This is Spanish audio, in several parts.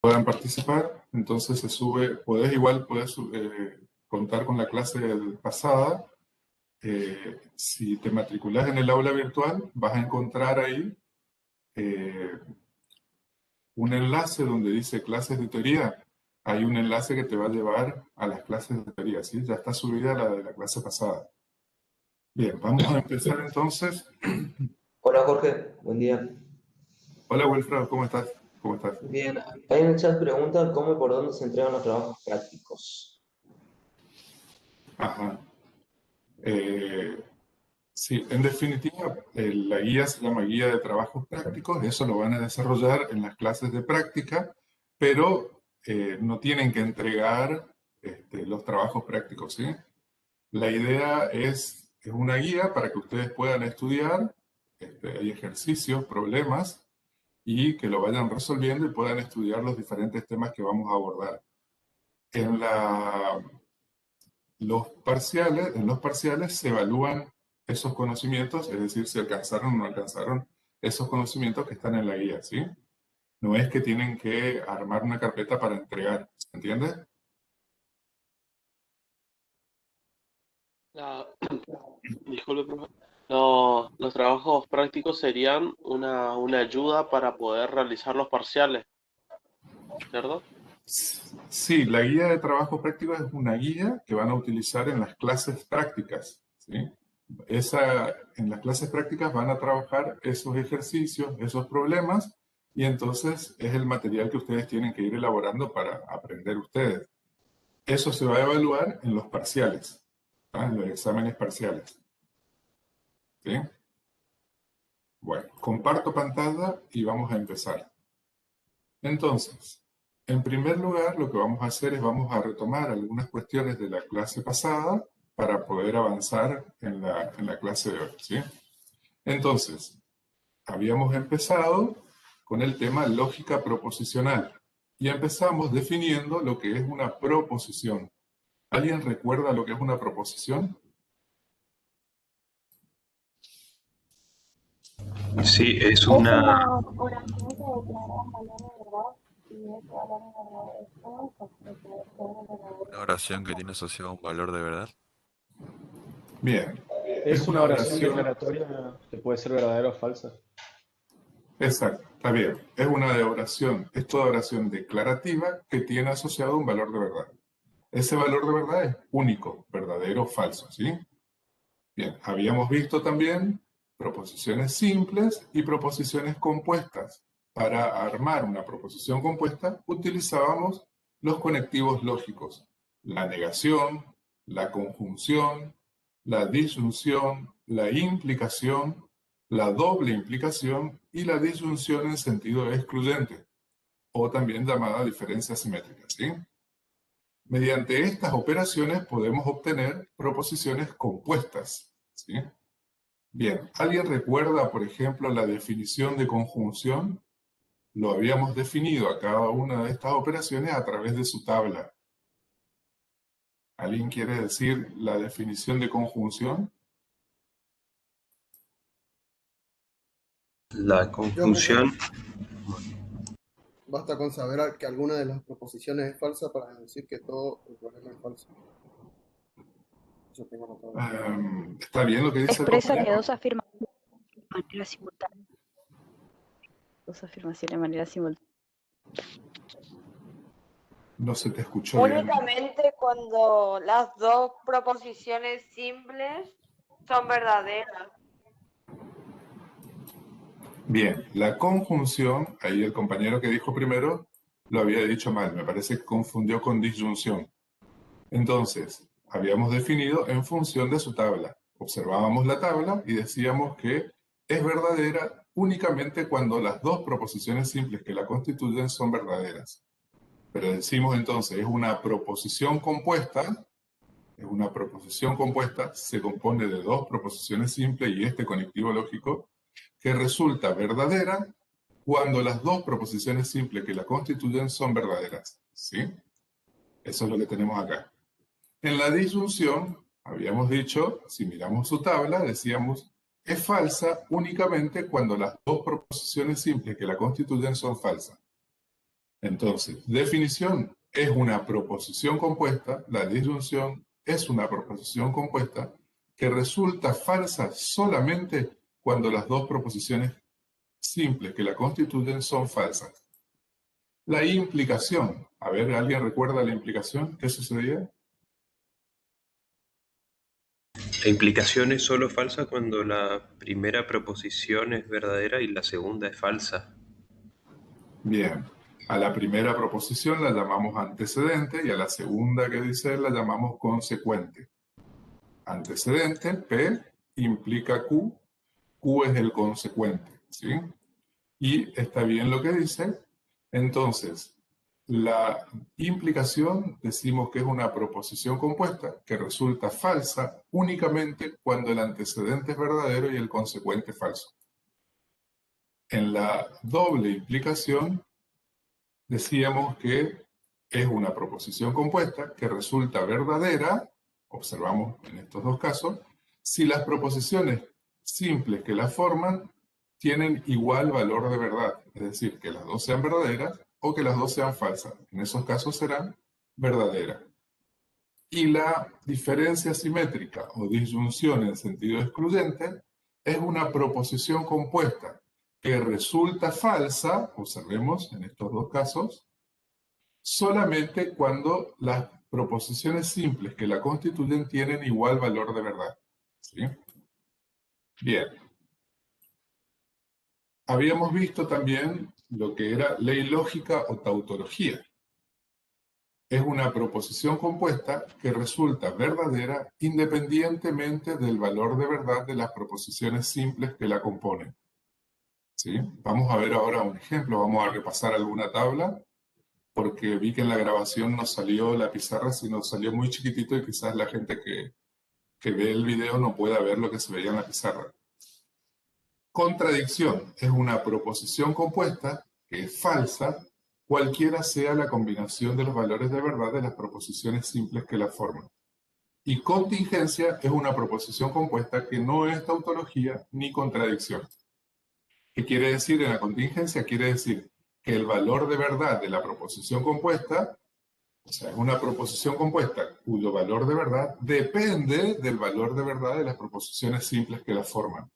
puedan participar. Entonces se sube, podés contar con la clase pasada. Si te matriculás en el aula virtual, vas a encontrar ahí un enlace donde dice clases de teoría. Hay un enlace que te va a llevar a las clases de teoría, ¿sí? Ya está subida la de la clase pasada. Bien, vamos a empezar entonces. Hola Jorge, buen día. Hola Wilfredo, ¿cómo estás? ¿Cómo estás? Bien, ahí en el chat preguntan cómo y por dónde se entregan los trabajos prácticos. Ajá. Sí, en definitiva, la guía se llama Guía de Trabajos Prácticos, eso lo van a desarrollar en las clases de práctica, pero no tienen que entregar los trabajos prácticos, ¿sí? La idea es una guía para que ustedes puedan estudiar, hay ejercicios, problemas, y que lo vayan resolviendo y puedan estudiar los diferentes temas que vamos a abordar. En los parciales se evalúan esos conocimientos, es decir, si alcanzaron o no alcanzaron esos conocimientos que están en la guía, ¿sí? No es que tienen que armar una carpeta para entregar, ¿se entiende? Disculpe, profe. Los trabajos prácticos serían una ayuda para poder realizar los parciales, ¿cierto? Sí, la guía de trabajo práctico es una guía que van a utilizar en las clases prácticas, ¿sí? En las clases prácticas van a trabajar esos ejercicios, esos problemas, y entonces es el material que ustedes tienen que ir elaborando para aprender ustedes. Eso se va a evaluar en los parciales, ¿tá? En los exámenes parciales. ¿Sí? Bueno, comparto pantalla y vamos a empezar. Entonces, en primer lugar, lo que vamos a hacer es vamos a retomar algunas cuestiones de la clase pasada para poder avanzar en la clase de hoy, ¿sí? Entonces, habíamos empezado con el tema lógica proposicional y empezamos definiendo lo que es una proposición. ¿Alguien recuerda lo que es una proposición? Sí, es una... oración que declara un valor de verdad y ese valor de verdad es único, porque es verdadero. Una oración que tiene asociado un valor de verdad. Bien. Es una oración declaratoria que puede ser verdadera o falsa. Exacto, está bien. Es una oración, es toda oración declarativa que tiene asociado un valor de verdad. Ese valor de verdad es único, verdadero o falso, ¿sí? Bien, habíamos visto también proposiciones simples y proposiciones compuestas. Para armar una proposición compuesta utilizábamos los conectivos lógicos, la negación, la conjunción, la disyunción, la implicación, la doble implicación y la disyunción en sentido excluyente, o también llamada diferencia simétrica, ¿sí? Mediante estas operaciones podemos obtener proposiciones compuestas, ¿sí? Bien, ¿alguien recuerda, por ejemplo, la definición de conjunción? Lo habíamos definido a cada una de estas operaciones a través de su tabla. ¿Alguien quiere decir la definición de conjunción? La conjunción... Basta con saber que alguna de las proposiciones es falsa para decir que todo el problema es falso. Eso tengo anotado. ¿Está bien lo que dice el Expresa que compañero? dos afirmaciones de manera simultánea. Dos afirmaciones de manera simultánea. No se te escuchó bien. Únicamente cuando las dos proposiciones simples son verdaderas. Bien, la conjunción, ahí el compañero que dijo primero lo había dicho mal, me parece que confundió con disyunción. Entonces, habíamos definido en función de su tabla. Observábamos la tabla y decíamos que es verdadera únicamente cuando las dos proposiciones simples que la constituyen son verdaderas. Pero decimos entonces, es una proposición compuesta, se compone de dos proposiciones simples y este conectivo lógico, que resulta verdadera cuando las dos proposiciones simples que la constituyen son verdaderas, ¿sí? Eso es lo que tenemos acá. En la disyunción, habíamos dicho, si miramos su tabla, decíamos, es falsa únicamente cuando las dos proposiciones simples que la constituyen son falsas. Entonces, definición es una proposición compuesta, la disyunción es una proposición compuesta que resulta falsa solamente cuando las dos proposiciones simples que la constituyen son falsas. La implicación, a ver, ¿alguien recuerda la implicación? ¿Qué sucedía? La implicación es solo falsa cuando la primera proposición es verdadera y la segunda es falsa. Bien, a la primera proposición la llamamos antecedente y a la segunda que dice él la llamamos consecuente. Antecedente, P, implica Q, Q es el consecuente, ¿sí? Y está bien lo que dice. Entonces, la implicación decimos que es una proposición compuesta que resulta falsa únicamente cuando el antecedente es verdadero y el consecuente es falso. En la doble implicación decíamos que es una proposición compuesta que resulta verdadera, observamos en estos dos casos, si las proposiciones simples que la forman tienen igual valor de verdad, es decir, que las dos sean verdaderas o que las dos sean falsas. En esos casos serán verdaderas. Y la diferencia simétrica o disyunción en sentido excluyente es una proposición compuesta que resulta falsa, observemos en estos dos casos, solamente cuando las proposiciones simples que la constituyen tienen igual valor de verdad. ¿Sí? Bien. Habíamos visto también lo que era ley lógica o tautología. Es una proposición compuesta que resulta verdadera independientemente del valor de verdad de las proposiciones simples que la componen. ¿Sí? Vamos a ver ahora un ejemplo, vamos a repasar alguna tabla, porque vi que en la grabación no salió la pizarra, sino salió muy chiquitito y quizás la gente que ve el video no pueda ver lo que se veía en la pizarra. Contradicción es una proposición compuesta que es falsa, cualquiera sea la combinación de los valores de verdad de las proposiciones simples que la forman. Y contingencia es una proposición compuesta que no es tautología ni contradicción. ¿Qué quiere decir en la contingencia? Quiere decir que el valor de verdad de la proposición compuesta, o sea, es una proposición compuesta cuyo valor de verdad depende del valor de verdad de las proposiciones simples que la forman.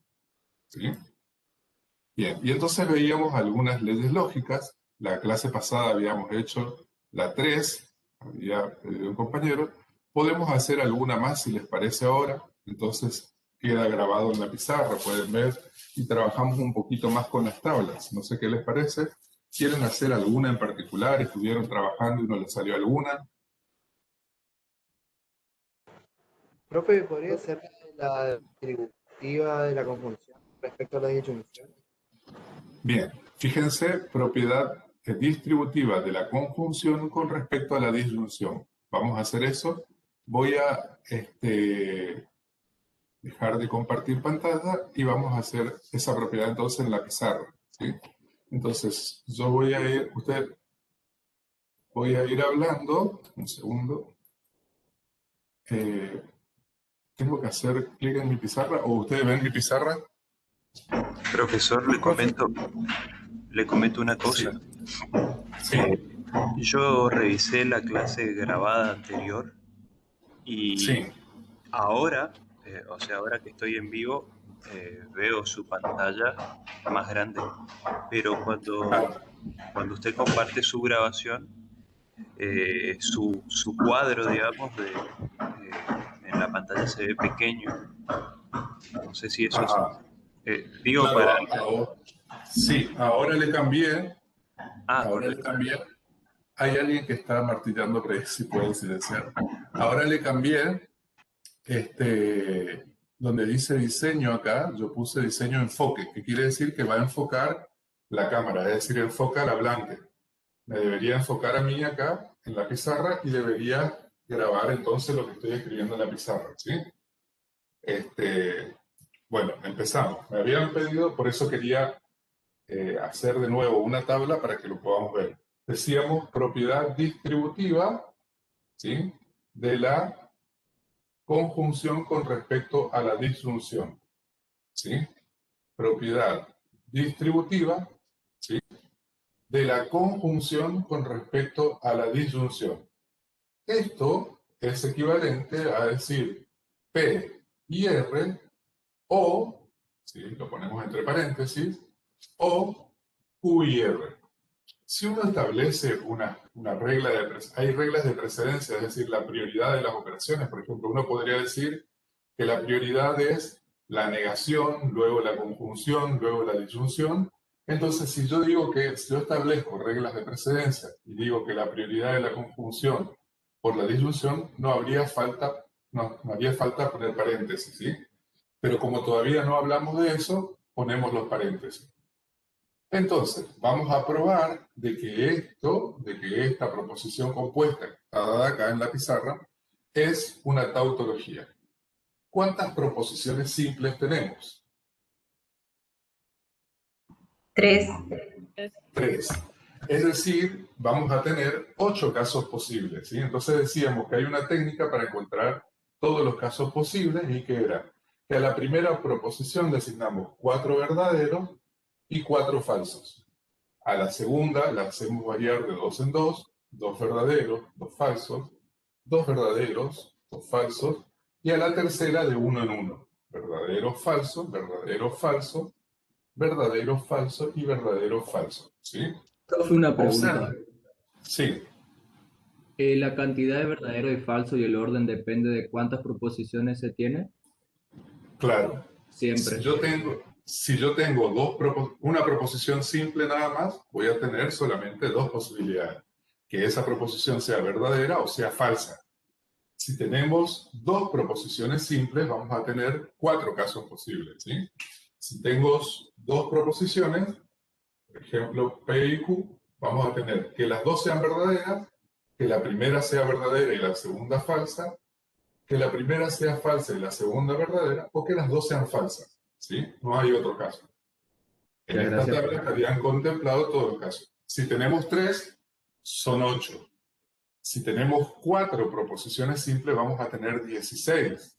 ¿Sí? Bien, y entonces veíamos algunas leyes lógicas. La clase pasada habíamos hecho la 3, había pedido un compañero. Podemos hacer alguna más si les parece ahora. Entonces queda grabado en la pizarra, pueden ver, y trabajamos un poquito más con las tablas. No sé qué les parece. ¿Quieren hacer alguna en particular? ¿Estuvieron trabajando y no les salió alguna? Profe, ¿podría ser la distributiva de la conjunción respecto a la disyunción? Bien, fíjense, propiedad distributiva de la conjunción con respecto a la disyunción. Vamos a hacer eso. Voy a dejar de compartir pantalla y vamos a hacer esa propiedad entonces en la pizarra. ¿Sí? Entonces, yo voy a ir, voy a ir hablando, un segundo. ¿Tengo que hacer clic en mi pizarra o ustedes ven mi pizarra? Profesor, le comento una cosa. Sí. Yo revisé la clase grabada anterior y Sí. ahora, o sea, ahora que estoy en vivo, veo su pantalla más grande. Pero cuando usted comparte su grabación, su cuadro, digamos, en la pantalla se ve pequeño. No sé si eso digo Claro, para... sí, ahora le cambié. Ah, Ahora le cambié. Hay alguien que está martillando, pero si puedo silenciar. Ahora le cambié, donde dice diseño acá, yo puse diseño enfoque, que quiere decir que va a enfocar la cámara, es decir, enfoca al hablante. Me debería enfocar a mí acá en la pizarra y debería grabar entonces lo que estoy escribiendo en la pizarra, ¿sí? Bueno, empezamos. Me habían pedido, por eso quería hacer de nuevo una tabla para que lo podamos ver. Decíamos propiedad distributiva, ¿sí?, de la conjunción con respecto a la disyunción. ¿Sí? Propiedad distributiva, ¿sí?, de la conjunción con respecto a la disyunción. Esto es equivalente a decir P y R o, ¿sí? Lo ponemos entre paréntesis, o Q y R. Si uno establece una regla hay reglas de precedencia, es decir, la prioridad de las operaciones, por ejemplo, uno podría decir que la prioridad es la negación, luego la conjunción, luego la disyunción. Entonces, si yo establezco reglas de precedencia y digo que la prioridad de la conjunción por la disyunción, no haría falta poner paréntesis, ¿sí? Pero como todavía no hablamos de eso, ponemos los paréntesis. Entonces, vamos a probar de que esta proposición compuesta, que está dada acá en la pizarra, es una tautología. ¿Cuántas proposiciones simples tenemos? 3. 3. Es decir, vamos a tener 8 casos posibles, ¿sí? Entonces decíamos que hay una técnica para encontrar todos los casos posibles y que era que a la primera proposición le asignamos 4 verdaderos y 4 falsos. A la segunda la hacemos variar de 2 en 2, 2 verdaderos, 2 falsos, 2 verdaderos, 2 falsos, y a la tercera de 1 en 1. Verdadero, falso, verdadero, falso, verdadero, falso y verdadero, falso. ¿Sí? Una pregunta. Sí. ¿La cantidad de verdadero y falso y el orden depende de cuántas proposiciones se tiene? Claro. Siempre. Si yo tengo una proposición simple nada más, voy a tener solamente 2 posibilidades. Que esa proposición sea verdadera o sea falsa. Si tenemos 2 proposiciones simples, vamos a tener 4 casos posibles, ¿sí? Si tengo 2 proposiciones, por ejemplo, P y Q, vamos a tener que las 2 sean verdaderas, que la primera sea verdadera y la segunda falsa, que la primera sea falsa y la segunda verdadera, o que las 2 sean falsas, ¿sí? No hay otro caso. En esta tabla estarían contemplados todos los casos. Si tenemos 3, son 8. Si tenemos 4 proposiciones simples, vamos a tener 16.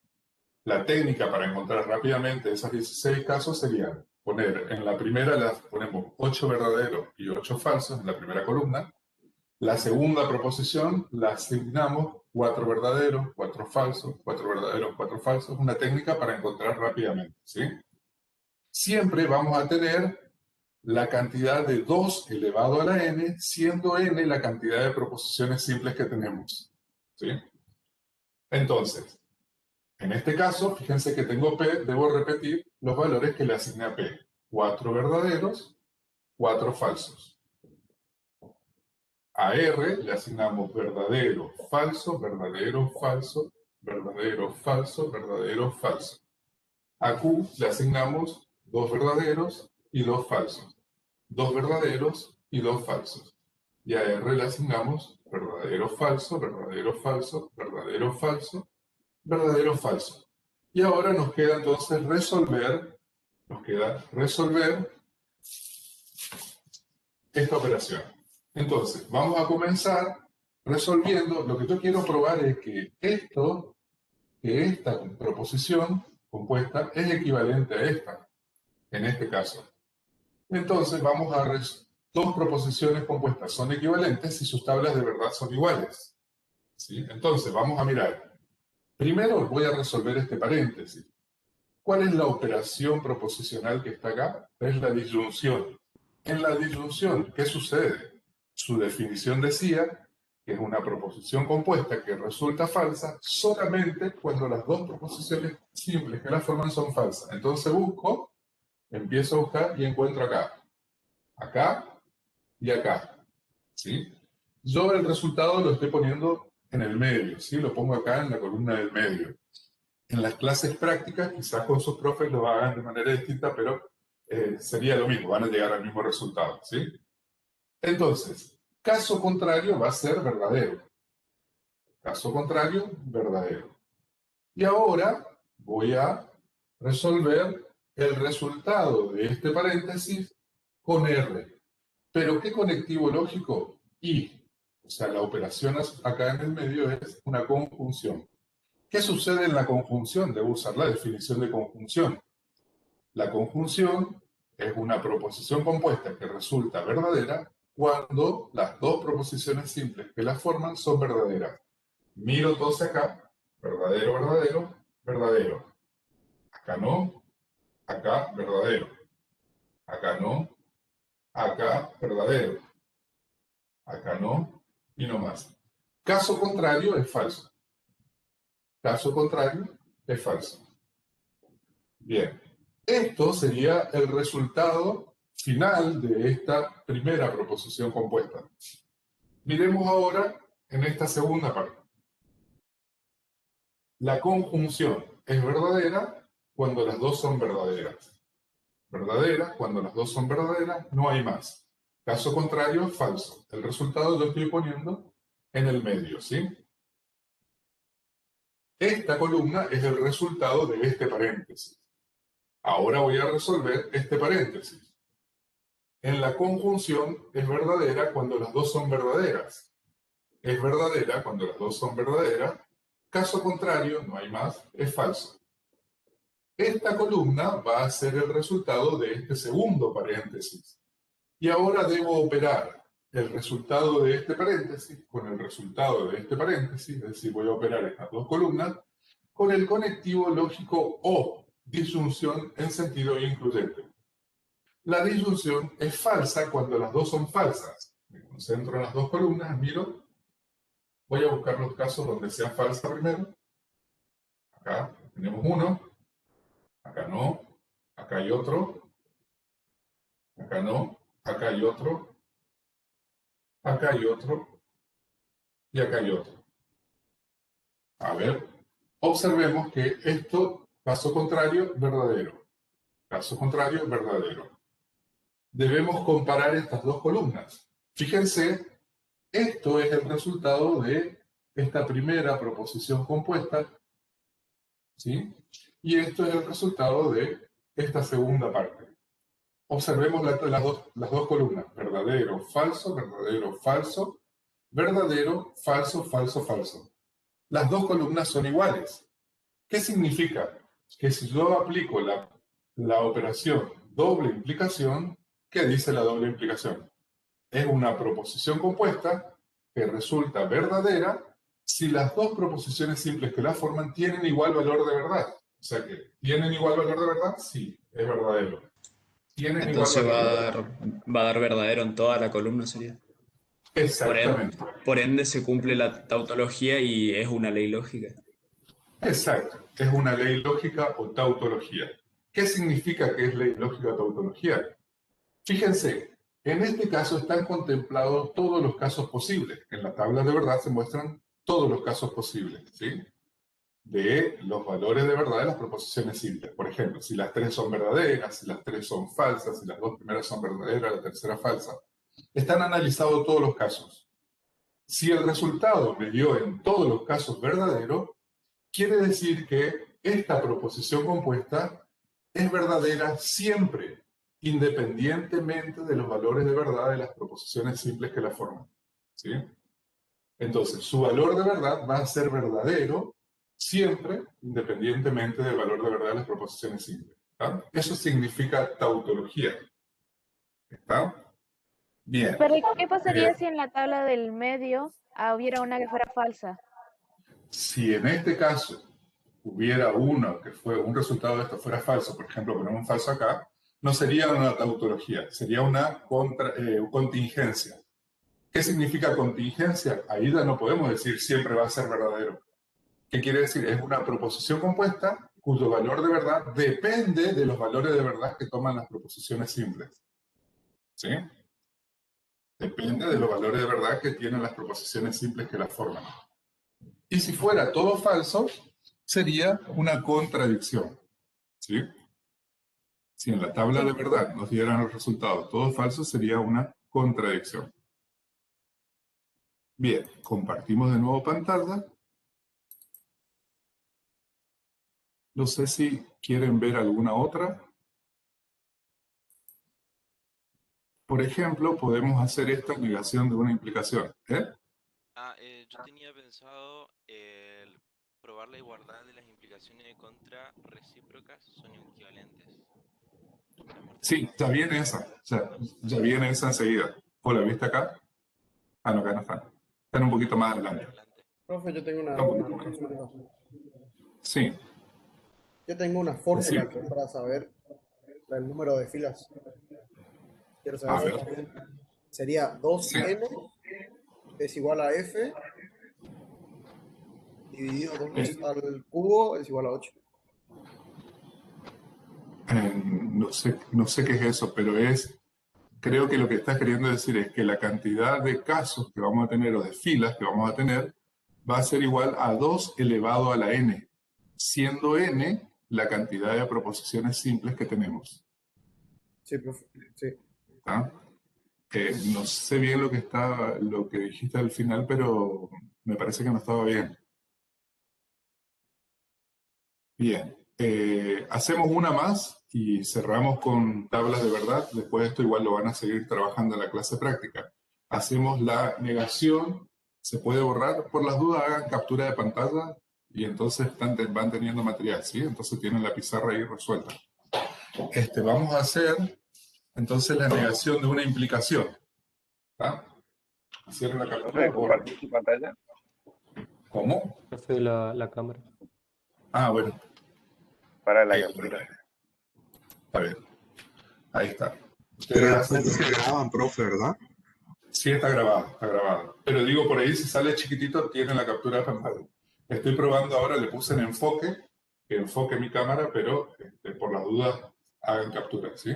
La técnica para encontrar rápidamente esos 16 casos sería poner en la primera, ponemos 8 verdaderos y 8 falsos en la primera columna. La segunda proposición la asignamos 4 verdaderos, 4 falsos, 4 verdaderos, 4 falsos. Una técnica para encontrar rápidamente, ¿sí? Siempre vamos a tener la cantidad de 2 elevado a la n, siendo n la cantidad de proposiciones simples que tenemos, ¿sí? Entonces, en este caso, fíjense que tengo P, debo repetir los valores que le asigné a P. 4 verdaderos, 4 falsos. A R le asignamos verdadero, falso, verdadero, falso, verdadero, falso, verdadero, falso. A Q le asignamos 2 verdaderos y 2 falsos. 2 verdaderos y 2 falsos. Y a R le asignamos verdadero, falso, verdadero, falso, verdadero, falso, verdadero, falso. Y ahora nos queda entonces resolver esta operación. Entonces, vamos a comenzar resolviendo. Lo que yo quiero probar es que esta proposición compuesta es equivalente a esta, en este caso. Entonces, vamos a 2 proposiciones compuestas son equivalentes si sus tablas de verdad son iguales, ¿sí? Entonces, vamos a mirar. Primero voy a resolver este paréntesis. ¿Cuál es la operación proposicional que está acá? Es la disyunción. En la disyunción, ¿qué sucede? Su definición decía que es una proposición compuesta que resulta falsa solamente cuando las 2 proposiciones simples que la forman son falsas. Entonces empiezo a buscar y encuentro acá y acá, ¿sí? Yo el resultado lo estoy poniendo en el medio, ¿sí? Lo pongo acá en la columna del medio. En las clases prácticas, quizás con sus profes lo hagan de manera distinta, pero sería lo mismo, van a llegar al mismo resultado, ¿sí? Entonces, caso contrario va a ser verdadero. Caso contrario, verdadero. Y ahora voy a resolver el resultado de este paréntesis con R. ¿Pero qué conectivo lógico? Y. O sea, la operación acá en el medio es una conjunción. ¿Qué sucede en la conjunción? Debo usar la definición de conjunción. La conjunción es una proposición compuesta que resulta verdadera cuando las dos proposiciones simples que la forman son verdaderas. Miro entonces acá, verdadero, verdadero, verdadero. Acá no, acá verdadero. Acá no, acá verdadero. Acá no, y no más. Caso contrario es falso. Caso contrario es falso. Bien, esto sería el resultado final de esta primera proposición compuesta. Miremos ahora en esta segunda parte. La conjunción es verdadera cuando las dos son verdaderas. Verdadera cuando las dos son verdaderas, no hay más. Caso contrario es falso. El resultado lo estoy poniendo en el medio, ¿sí? Esta columna es el resultado de este paréntesis. Ahora voy a resolver este paréntesis. En la conjunción es verdadera cuando las dos son verdaderas. Es verdadera cuando las dos son verdaderas. Caso contrario, no hay más, es falso. Esta columna va a ser el resultado de este segundo paréntesis. Y ahora debo operar el resultado de este paréntesis con el resultado de este paréntesis, es decir, voy a operar estas dos columnas con el conectivo lógico o, disyunción en sentido incluyente. La disyunción es falsa cuando las dos son falsas. Me concentro en las dos columnas, miro. Voy a buscar los casos donde sea falsa primero. Acá tenemos uno. Acá no. Acá hay otro. Acá no. Acá hay otro. Acá hay otro. Y acá hay otro. A ver. Observemos que esto, caso contrario, verdadero. Caso contrario, verdadero. Debemos comparar estas dos columnas. Fíjense, esto es el resultado de esta primera proposición compuesta, ¿sí? Y esto es el resultado de esta segunda parte. Observemos las dos columnas, verdadero, falso, verdadero, falso, verdadero, falso, falso, falso. Las dos columnas son iguales. ¿Qué significa? Que si yo aplico la operación doble implicación, ¿qué dice la doble implicación? Es una proposición compuesta que resulta verdadera si las dos proposiciones simples que la forman tienen igual valor de verdad. O sea que, ¿tienen igual valor de verdad? Sí, es verdadero. ¿Tienen Entonces igual valor de verdad? va a dar verdadero en toda la columna, sería. Exactamente. Por ende se cumple la tautología y es una ley lógica. Exacto. Es una ley lógica o tautología. ¿Qué significa que es ley lógica o tautología? Fíjense, en este caso están contemplados todos los casos posibles. En la tabla de verdad se muestran todos los casos posibles, ¿sí? De los valores de verdad de las proposiciones simples. Por ejemplo, si las tres son verdaderas, si las tres son falsas, si las dos primeras son verdaderas, la tercera falsa. Están analizados todos los casos. Si el resultado me dio en todos los casos verdadero, quiere decir que esta proposición compuesta es verdadera siempre, independientemente de los valores de verdad de las proposiciones simples que la forman, ¿sí? Entonces, su valor de verdad va a ser verdadero siempre, independientemente del valor de verdad de las proposiciones simples. ¿Está? Eso significa tautología. ¿Está? Bien. Pero ¿qué pasaría si en la tabla del medio hubiera una que fuera falsa? Si en este caso hubiera uno que fue un resultado de esto fuera falso, por ejemplo, ponemos un falso acá, no sería una tautología, sería una contingencia. ¿Qué significa contingencia? Ahí ya no podemos decir siempre va a ser verdadero. ¿Qué quiere decir? Es una proposición compuesta cuyo valor de verdad depende de los valores de verdad que toman las proposiciones simples. ¿Sí? Depende de los valores de verdad que tienen las proposiciones simples que las forman. Y si fuera todo falso, sería una contradicción. ¿Sí? Si en la tabla de verdad nos dieran los resultados todos falsos, sería una contradicción. Bien, compartimos de nuevo pantalla. No sé si quieren ver alguna otra. Por ejemplo, podemos hacer esta negación de una implicación. Yo tenía pensado probar la igualdad de las implicaciones contra recíprocas son equivalentes. Sí, ya viene esa. Ya viene esa enseguida. ¿O la viste acá? Ah, no, acá no están. Están un poquito más adelante. Profe, yo tengo Están un una poquito más. consulta. Sí, Yo tengo una sí. fórmula que es para saber el número de filas. Quiero A saber si ver. está bien. Sería Sí. 2n es igual a f dividido 2 al cubo es igual a 8. No sé qué es eso, pero creo que lo que estás queriendo decir es que la cantidad de casos que vamos a tener o de filas que vamos a tener va a ser igual a 2 elevado a la n, siendo n la cantidad de proposiciones simples que tenemos. Sí, profe. Sí. ¿Tá? No sé bien lo que dijiste al final, pero me parece que no estaba bien. Bien, hacemos una más y cerramos con tablas de verdad. Después de esto igual lo van a seguir trabajando en la clase práctica. Hacemos la negación, se puede borrar. Por las dudas hagan captura de pantalla y entonces van teniendo material, ¿sí? Entonces tienen la pizarra ahí resuelta. Vamos a hacer entonces la negación de una implicación. ¿Tá? Cierren la captura. ¿Compartir tu pantalla? ¿Cómo? Profe, la cámara. Ah, bueno. Para la captura. Está bien. Ahí está. Pero las clases se graban, profe, ¿verdad? Sí, está grabado, está grabado. Pero digo, por ahí si sale chiquitito, tiene la captura de pantalla. Estoy probando ahora, le puse en enfoque, que enfoque mi cámara, pero por las dudas hagan captura, ¿sí?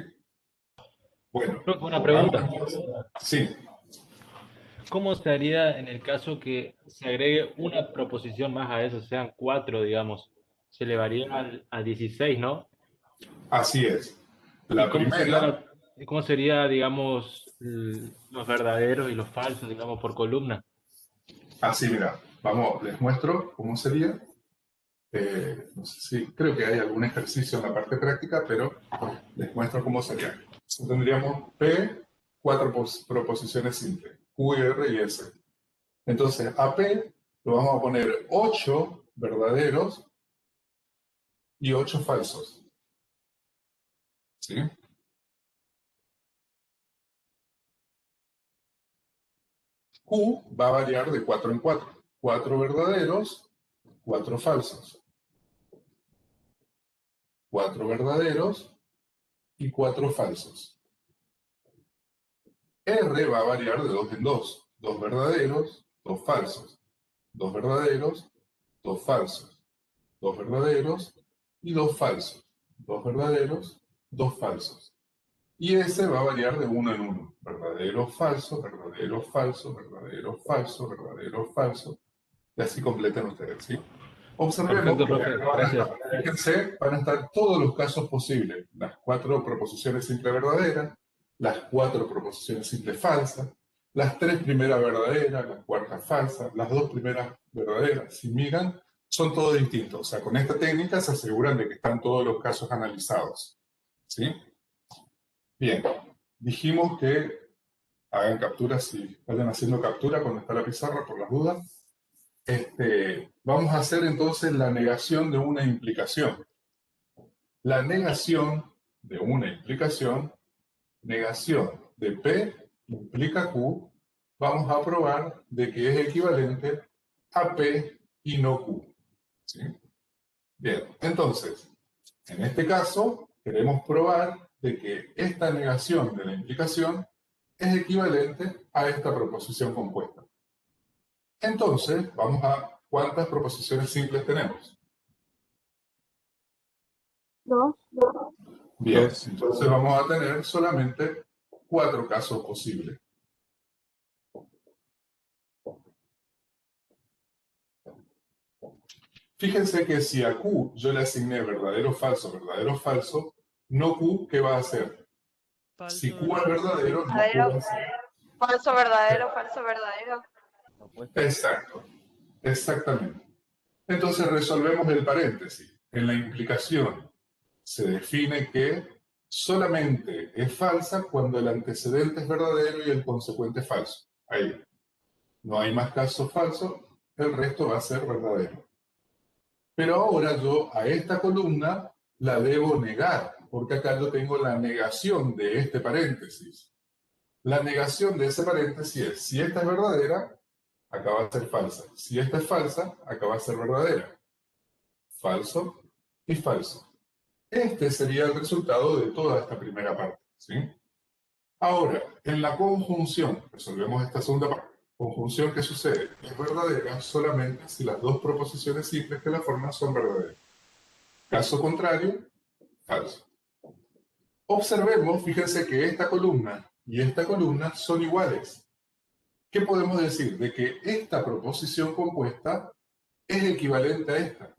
Bueno. Una pregunta. Sí. ¿Cómo se haría en el caso que se agregue una proposición más a eso, sean 4, digamos? Se elevaría a 16, ¿no? Así es. La primera... ¿Cómo sería, digamos, los verdaderos y los falsos, digamos, por columna? Así, mira, vamos, les muestro cómo sería. No sé si, creo que hay algún ejercicio en la parte práctica, pero les muestro cómo sería. Entonces, tendríamos P, 4 proposiciones simples, Q, R y S. Entonces, a P lo vamos a poner 8 verdaderos y 8 falsos. ¿Sí? Q va a variar de 4 en 4. 4 verdaderos, 4 falsos. 4 verdaderos y 4 falsos. R va a variar de 2 en 2. 2 verdaderos, 2 falsos. 2 verdaderos, 2 falsos. 2 verdaderos y 2 falsos. 2 verdaderos, 2 falsos. Y S va a variar de 1 en 1. Verdadero, falso, verdadero, falso, verdadero, falso, verdadero, falso. Y así completen ustedes, ¿sí? Observemos Perfecto, que profe. fíjense, van a estar todos los casos posibles. Las 4 proposiciones simples verdaderas, las 4 proposiciones simples falsas, las 3 primeras verdaderas, las 4 falsas, las 2 primeras verdaderas. Si miran, son todos distintos. O sea, con esta técnica se aseguran de que están todos los casos analizados. ¿Sí? Bien, dijimos que hagan capturas y vayan haciendo captura cuando está la pizarra por las dudas. Vamos a hacer entonces la negación de una implicación. La negación de una implicación, negación de P implica Q, vamos a probar de que es equivalente a P y no Q. ¿Sí? Bien, entonces, en este caso, queremos probar de que esta negación de la implicación es equivalente a esta proposición compuesta. Entonces, vamos a ¿cuántas proposiciones simples tenemos? 2. Bien, entonces vamos a tener solamente 4 casos posibles. Fíjense que si a Q yo le asigné verdadero, falso, no Q, ¿qué va a hacer? Si Q es verdadero, no Q va a ser. Falso, verdadero, falso, verdadero. Exacto, exactamente. Entonces resolvemos el paréntesis. En la implicación se define que solamente es falsa cuando el antecedente es verdadero y el consecuente es falso. Ahí. No hay más casos falsos, el resto va a ser verdadero. Pero ahora yo a esta columna la debo negar, porque acá yo tengo la negación de este paréntesis. La negación de ese paréntesis es, si esta es verdadera, acá va a ser falsa. Si esta es falsa, acá va a ser verdadera. Falso y falso. Este sería el resultado de toda esta primera parte, ¿sí? Ahora, en la conjunción, resolvemos esta segunda parte. Conjunción, ¿qué sucede? Es verdadera solamente si las dos proposiciones simples que la forman son verdaderas. Caso contrario, falso. Observemos, fíjense que esta columna y esta columna son iguales. ¿Qué podemos decir? De que esta proposición compuesta es equivalente a esta.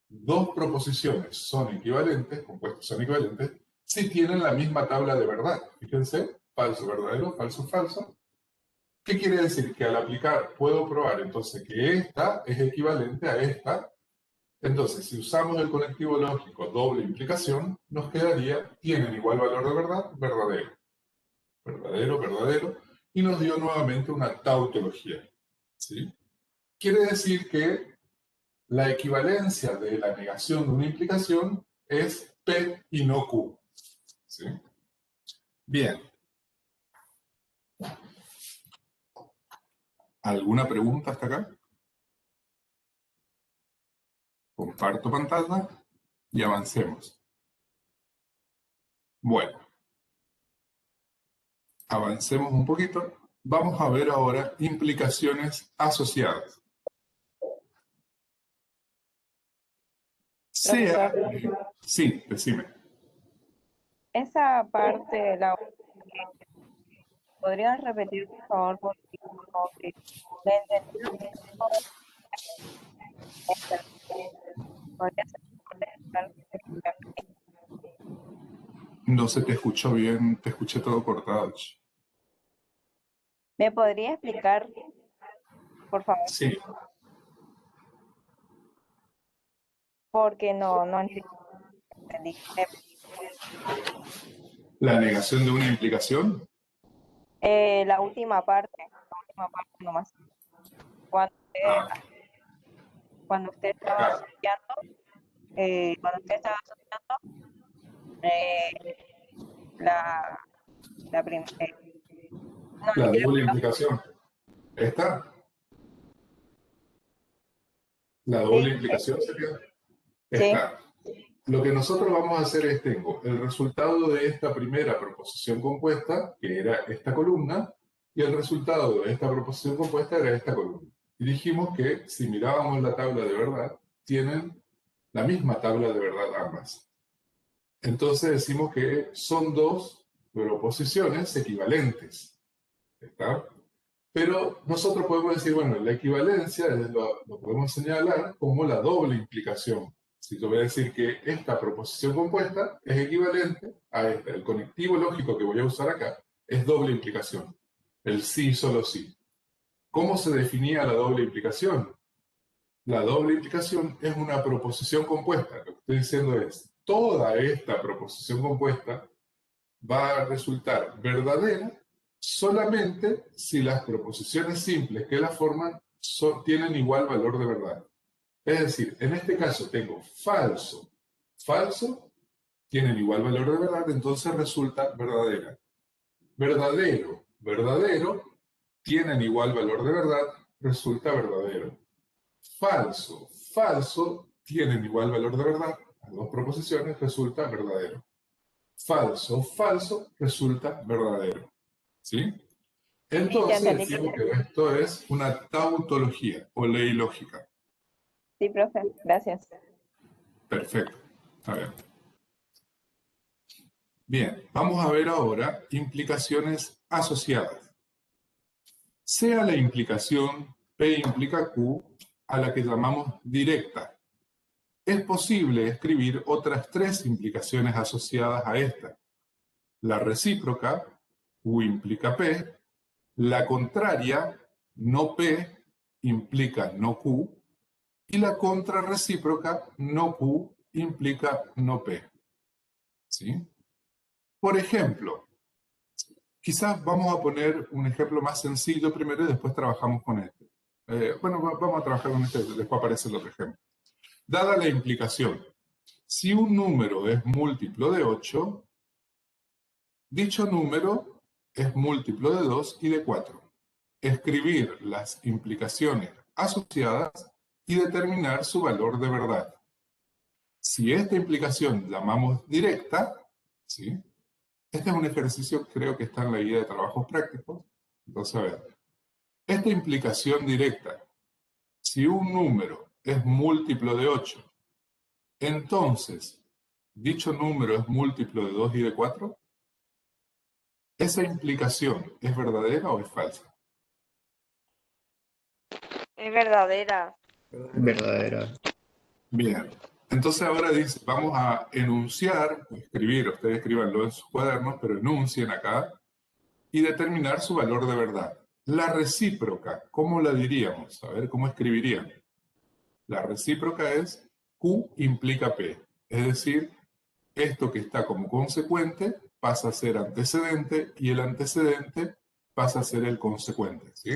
Dos proposiciones son equivalentes, compuestas son equivalentes, si tienen la misma tabla de verdad. Fíjense, falso, verdadero, falso, falso. ¿Qué quiere decir? Que al aplicar puedo probar entonces que esta es equivalente a esta. Entonces, si usamos el conectivo lógico doble implicación, nos quedaría, tienen igual valor de verdad, verdadero. Verdadero, verdadero. Y nos dio nuevamente una tautología. ¿Sí? Quiere decir que la equivalencia de la negación de una implicación es P y no Q. ¿Sí? Bien. ¿Alguna pregunta hasta acá? Comparto pantalla y avancemos. Bueno. Avancemos un poquito. Vamos a ver ahora implicaciones asociadas. Sea... Sí, decime. Esa parte, ¿podrías repetir, por favor? Porque como que la entendí. No se te escuchó bien, te escuché todo cortado. ¿Me podría explicar, por favor? Sí. Porque no entendí. ¿La negación de una implicación? La última parte nomás. Cuando usted estaba asociando, la primera. La doble implicación. ¿Esta? La doble implicación sería esta. Lo que nosotros vamos a hacer es, tengo el resultado de esta primera proposición compuesta, que era esta columna, y el resultado de esta proposición compuesta era esta columna. Y dijimos que si mirábamos la tabla de verdad, tienen la misma tabla de verdad ambas. Entonces decimos que son dos proposiciones equivalentes. ¿Está? Pero nosotros podemos decir, bueno, la equivalencia lo podemos señalar como la doble implicación. Si yo voy a decir que esta proposición compuesta es equivalente a esta, el conectivo lógico que voy a usar acá es doble implicación. El sí, solo sí. ¿Cómo se definía la doble implicación? La doble implicación es una proposición compuesta. Lo que estoy diciendo es, toda esta proposición compuesta va a resultar verdadera solamente si las proposiciones simples que la forman tienen igual valor de verdad. Es decir, en este caso tengo falso, falso, tienen igual valor de verdad, entonces resulta verdadera. Verdadero, verdadero, tienen igual valor de verdad, resulta verdadero. Falso, falso, tienen igual valor de verdad, las dos proposiciones resulta verdadero. Falso, falso, resulta verdadero. ¿Sí? Entonces decimos que esto es una tautología o ley lógica. Sí, profe, gracias. Perfecto. A ver. Bien, vamos a ver ahora implicaciones asociadas. Sea la implicación P implica Q a la que llamamos directa. Es posible escribir otras tres implicaciones asociadas a esta. La recíproca, Q implica P, la contraria, no P, implica no Q, y la contrarrecíproca, no Q, implica no P. ¿Sí? Por ejemplo, quizás vamos a poner un ejemplo más sencillo primero y después trabajamos con este. Bueno, vamos a trabajar con este, después aparece el otro ejemplo. Dada la implicación, si un número es múltiplo de 8, dicho número es múltiplo de 2 y de 4. Escribir las implicaciones asociadas y determinar su valor de verdad. Si esta implicación llamamos directa, ¿sí? Este es un ejercicio que creo que está en la guía de trabajos prácticos. Entonces, a ver, esta implicación directa, si un número es múltiplo de 8, entonces, ¿dicho número es múltiplo de 2 y de 4? ¿Esa implicación es verdadera o es falsa? Es verdadera. Verdadera. Bien. Entonces ahora dice, vamos a enunciar, o escribir, ustedes escríbanlo en sus cuadernos, pero enuncien acá, y determinar su valor de verdad. La recíproca, ¿cómo la diríamos? A ver, ¿cómo escribirían? La recíproca es Q implica P. Es decir, esto que está como consecuente pasa a ser antecedente y el antecedente pasa a ser el consecuente, ¿sí?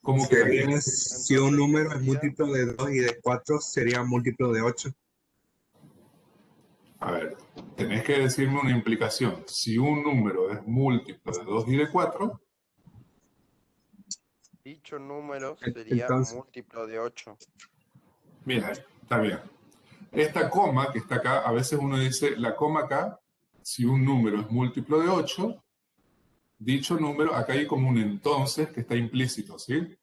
¿Cómo quedaría? Si un número es múltiplo de 2 y de 4, sería múltiplo de 8. A ver, tenés que decirme una implicación. Si un número es múltiplo de 2 y de 4, Dicho número sería Entonces, múltiplo de 8. mira, está bien. Esta coma que está acá, a veces uno dice la coma acá, si un número es múltiplo de 8, dicho número, acá hay como un entonces que está implícito, ¿sí?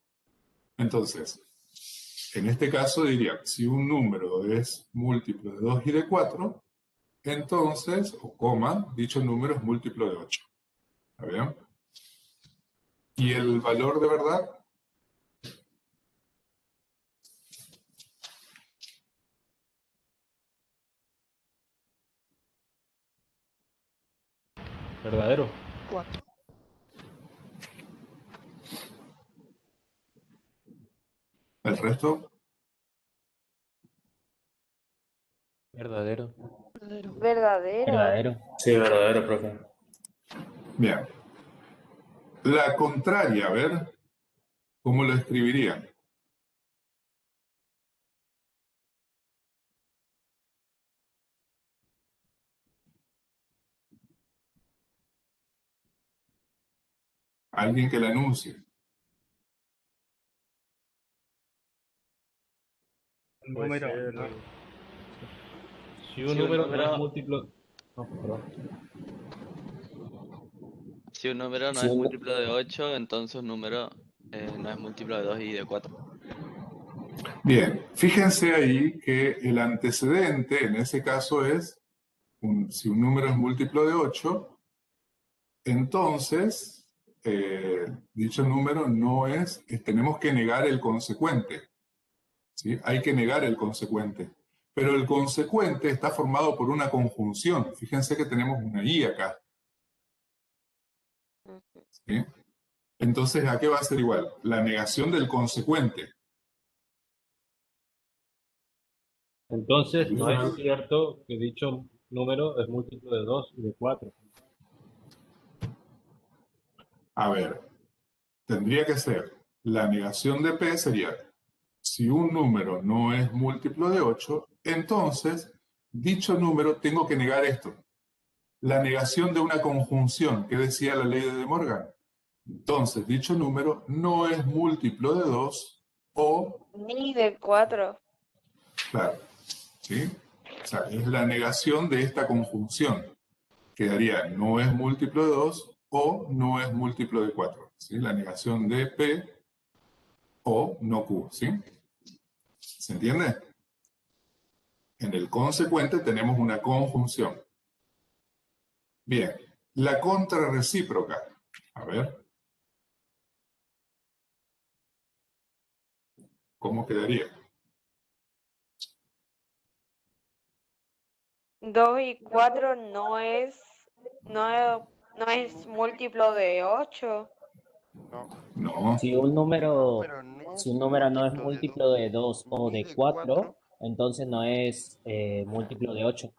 Entonces, en este caso diría, si un número es múltiplo de 2 y de 4, entonces, o coma, dicho número es múltiplo de 8. ¿Está bien? ¿Y el valor de verdad? Verdadero. 4. ¿El resto? Verdadero. Verdadero. Verdadero. Sí, verdadero, profe. Bien. La contraria, a ver, ¿cómo lo escribirían? Alguien que la anuncie. Número. Si un número no es múltiplo... No, perdón. Si un número no es múltiplo de 8, entonces un número no es múltiplo de 2 y de 4. Bien, fíjense ahí que el antecedente en ese caso es, si un número es múltiplo de 8, entonces dicho número no es, tenemos que negar el consecuente. ¿Sí? Hay que negar el consecuente. Pero el consecuente está formado por una conjunción. Fíjense que tenemos una I acá. ¿Sí? Entonces, ¿a qué va a ser igual? La negación del consecuente. Entonces, no es cierto que dicho número es múltiplo de 2 y de 4. A ver, tendría que ser, la negación de P sería, si un número no es múltiplo de 8, entonces, dicho número, tengo que negar esto. La negación de una conjunción, que decía la ley de De Morgan. Entonces, dicho número no es múltiplo de 2 o... Ni de 4. Claro, ¿sí? O sea, es la negación de esta conjunción. Quedaría no es múltiplo de 2 o no es múltiplo de 4. ¿Sí? La negación de P o no Q. ¿Sí? ¿Se entiende? En el consecuente tenemos una conjunción. Bien, la contrarrecíproca. A ver. ¿Cómo quedaría? 2 y 4 no es múltiplo de 8. No. Si un número no es múltiplo de 2 o de 4, entonces no es múltiplo de 8.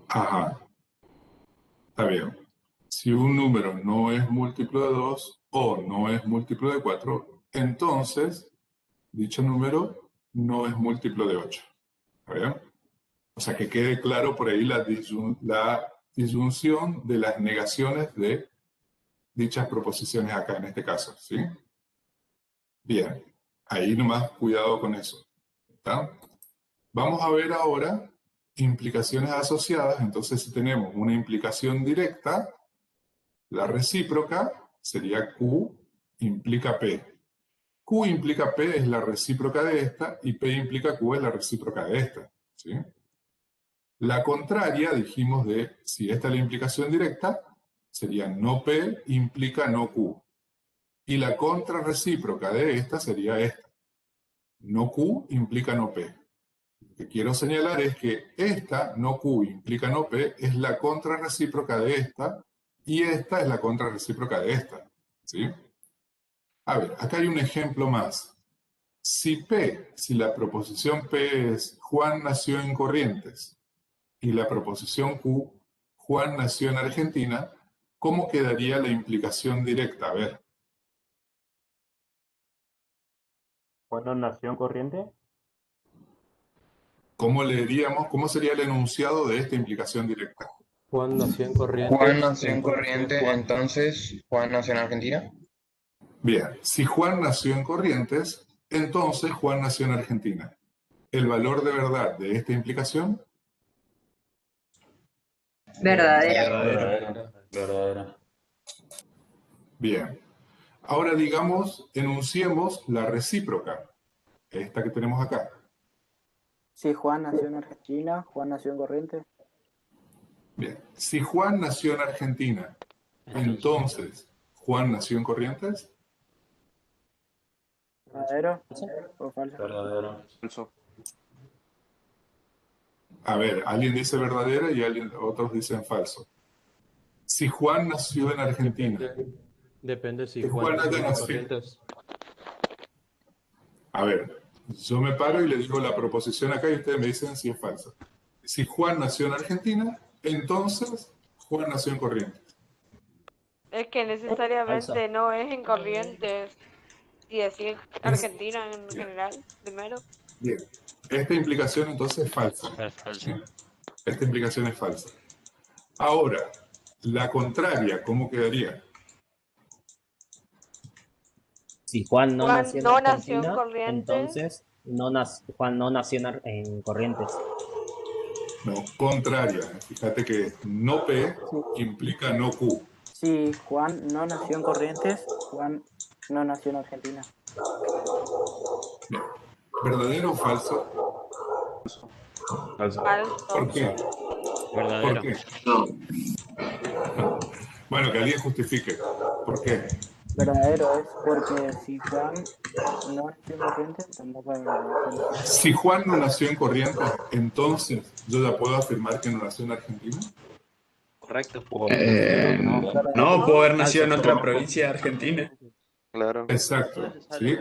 Ajá. Está bien. Si un número no es múltiplo de 2 o no es múltiplo de 4, entonces dicho número no es múltiplo de 8. ¿Está bien? O sea, que quede claro por ahí la disyunción de las negaciones de dichas proposiciones acá, en este caso, ¿sí? Bien, ahí nomás cuidado con eso, ¿está? Vamos a ver ahora implicaciones asociadas. Entonces, si tenemos una implicación directa, la recíproca sería Q implica P. Q implica P es la recíproca de esta y P implica Q es la recíproca de esta, ¿sí? La contraria, dijimos de, si esta es la implicación directa, sería no P implica no Q. Y la contrarrecíproca de esta sería esta. No Q implica no P. Lo que quiero señalar es que esta, no Q implica no P, es la contrarrecíproca de esta, y esta es la contrarrecíproca de esta, ¿sí? A ver, acá hay un ejemplo más. Si la proposición P es Juan nació en Corrientes, y la proposición Q, Juan nació en Argentina, ¿cómo quedaría la implicación directa? A ver. ¿Juan nació en Corrientes? ¿Cómo leeríamos? ¿Cómo sería el enunciado de esta implicación directa? Juan nació en Corrientes. Juan nació en Corrientes, entonces Juan nació en Argentina. Bien, si Juan nació en Corrientes, entonces Juan nació en Argentina. ¿El valor de verdad de esta implicación? Verdadera. Bien. Ahora enunciemos la recíproca, esta que tenemos acá. Si Juan nació en Argentina, Juan nació en Corrientes. Bien. Si Juan nació en Argentina, entonces ¿Juan nació en Corrientes? ¿Verdadero o falso? Verdadero. Falso. A ver, alguien dice verdadera y otros dicen falso. Si Juan nació en Argentina. Depende si Juan nació en nació. Corrientes. A ver, yo me paro y le digo la proposición acá y ustedes me dicen si es falsa. Si Juan nació en Argentina, entonces Juan nació en Corrientes. Es que necesariamente Falsa. no es en Corrientes. Y decir Argentina en general, primero. Bien. Esta implicación entonces es falsa. ¿Sí? Esta implicación es falsa. Ahora, la contraria, ¿cómo quedaría? Si Juan no Juan nació en no Argentina, nació en Corrientes. entonces Juan no nació en Corrientes. No, contraria. Fíjate que no P implica no Q. Si Juan no nació en Corrientes, Juan no nació en Argentina. Bien. ¿Verdadero o falso? Falso. ¿Por qué? Verdadero. ¿Por qué? Bueno, que alguien justifique. ¿Por qué? Verdadero es porque si Juan no nació en Corrientes, tampoco hay verdadero. Si Juan no nació en Corrientes, entonces yo ya puedo afirmar que no nació en Argentina. Correcto. No, puedo haber nacido en otra provincia de Argentina. Claro. Exacto, ¿sí?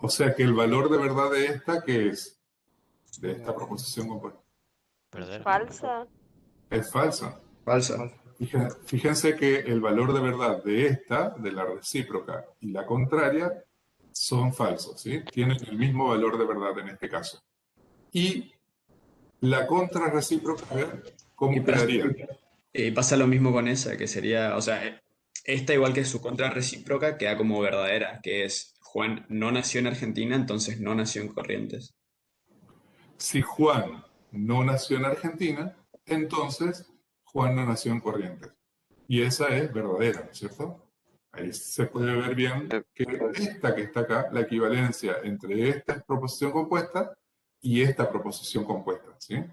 O sea que el valor de verdad de esta, ¿qué es? De esta proposición compuesta. Falsa. Es falsa. Falsa. Fíjense que el valor de verdad de esta, de la recíproca y la contraria, son falsos, ¿sí? Tienen el mismo valor de verdad en este caso. Y la contrarrecíproca, a ver, ¿cómo quedaría? Pasa lo mismo con esa, que sería, o sea, esta igual que su contrarrecíproca queda como verdadera, que es Juan no nació en Argentina, entonces no nació en Corrientes. Si Juan no nació en Argentina, entonces Juan no nació en Corrientes. Y esa es verdadera, ¿no es cierto? Ahí se puede ver bien que esta que está acá, la equivalencia entre esta proposición compuesta y esta proposición compuesta, ¿sí?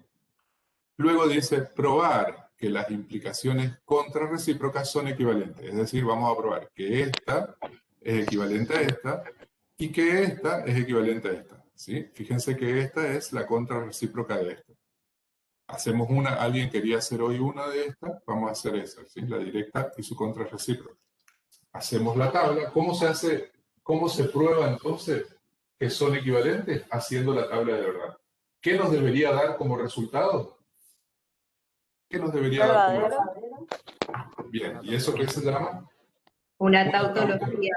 Luego dice probar que las implicaciones contrarrecíprocas son equivalentes. Es decir, vamos a probar que esta es equivalente a esta y que esta es equivalente a esta, ¿sí? Fíjense que esta es la contrarrecíproca de esta. Hacemos una, alguien quería hacer hoy una de estas, vamos a hacer esa, ¿sí? La directa y su contrarrecíproca. Hacemos la tabla. ¿Cómo se hace? ¿Cómo se prueba entonces que son equivalentes? Haciendo la tabla de verdad. ¿Qué nos debería dar como resultado? ¿Qué nos debería dar como resultado? Bien, ¿y eso qué se llama? Una tautología.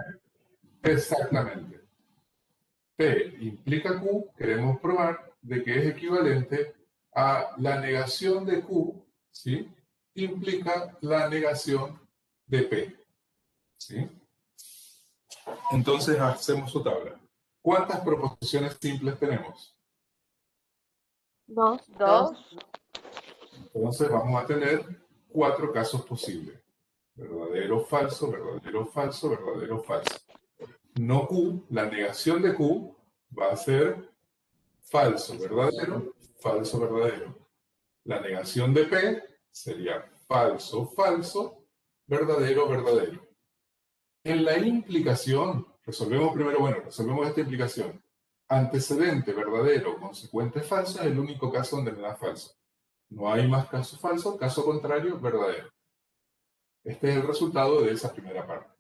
Exactamente. P implica Q, queremos probar de que es equivalente a la negación de Q, ¿sí? implica la negación de P. ¿Sí? Entonces hacemos su tabla. ¿Cuántas proposiciones simples tenemos? 2. Entonces vamos a tener 4 casos posibles. Verdadero, falso, verdadero, falso, verdadero, falso. No Q, la negación de Q va a ser falso, verdadero, falso, verdadero. La negación de P sería falso, falso, verdadero, verdadero. En la implicación, resolvemos esta implicación. Antecedente, verdadero, consecuente, falso, es el único caso donde me da falso. No hay más caso falso, caso contrario, verdadero. Este es el resultado de esa primera parte.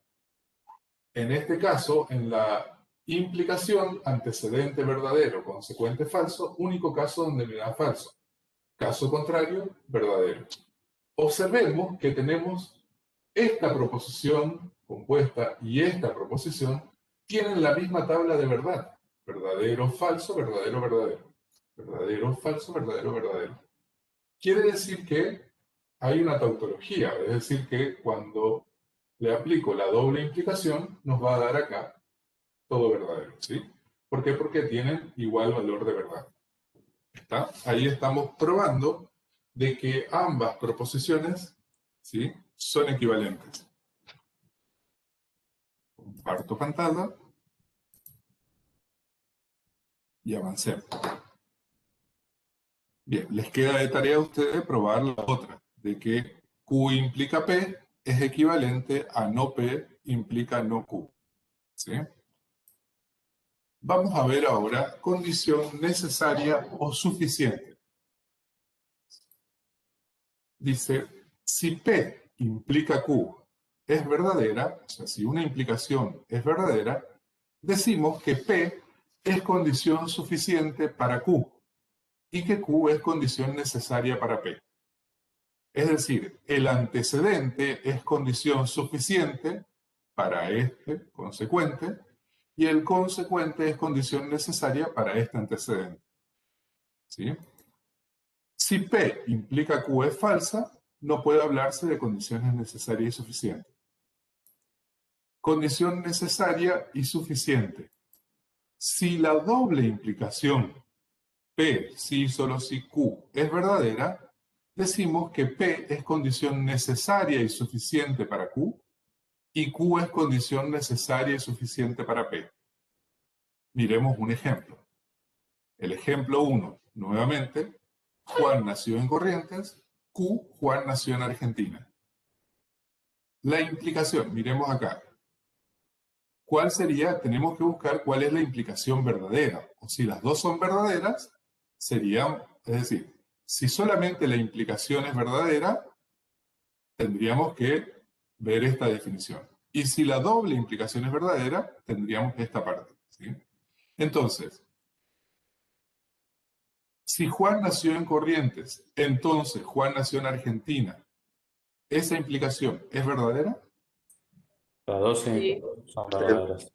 En este caso, en la implicación, antecedente, verdadero, consecuente, falso, único caso donde me da falso. Caso contrario, verdadero. Observemos que tenemos esta proposición compuesta y esta proposición tienen la misma tabla de verdad. Verdadero, falso, verdadero, verdadero. Verdadero, falso, verdadero, verdadero. Quiere decir que hay una tautología, es decir, que cuando le aplico la doble implicación, nos va a dar acá todo verdadero, ¿sí? ¿Por qué? Porque tienen igual valor de verdad. ¿Está? Ahí estamos probando de que ambas proposiciones, ¿sí?, son equivalentes. Comparto pantalla y avancemos. Bien, les queda de tarea a ustedes probar la otra, de que Q implica P es equivalente a no P implica no Q. ¿Sí? Vamos a ver ahora condición necesaria o suficiente. Dice, si P implica Q es verdadera, o sea, si una implicación es verdadera, decimos que P es condición suficiente para Q y que Q es condición necesaria para P. Es decir, el antecedente es condición suficiente para este consecuente y el consecuente es condición necesaria para este antecedente. ¿Sí? Si P implica Q es falsa, no puede hablarse de condiciones necesarias y suficientes. Condición necesaria y suficiente. Si la doble implicación P, si solo si Q es verdadera, decimos que P es condición necesaria y suficiente para Q y Q es condición necesaria y suficiente para P. Miremos un ejemplo. El ejemplo 1, nuevamente, Juan nació en Corrientes, Q, Juan nació en Argentina. La implicación, miremos acá. ¿Cuál sería? Tenemos que buscar cuál es la implicación verdadera. O si las dos son verdaderas, serían, es decir, si solamente la implicación es verdadera, tendríamos que ver esta definición. Y si la doble implicación es verdadera, tendríamos esta parte. ¿Sí? Entonces, si Juan nació en Corrientes, entonces Juan nació en Argentina, ¿esa implicación es verdadera? Las dos sí son verdaderas.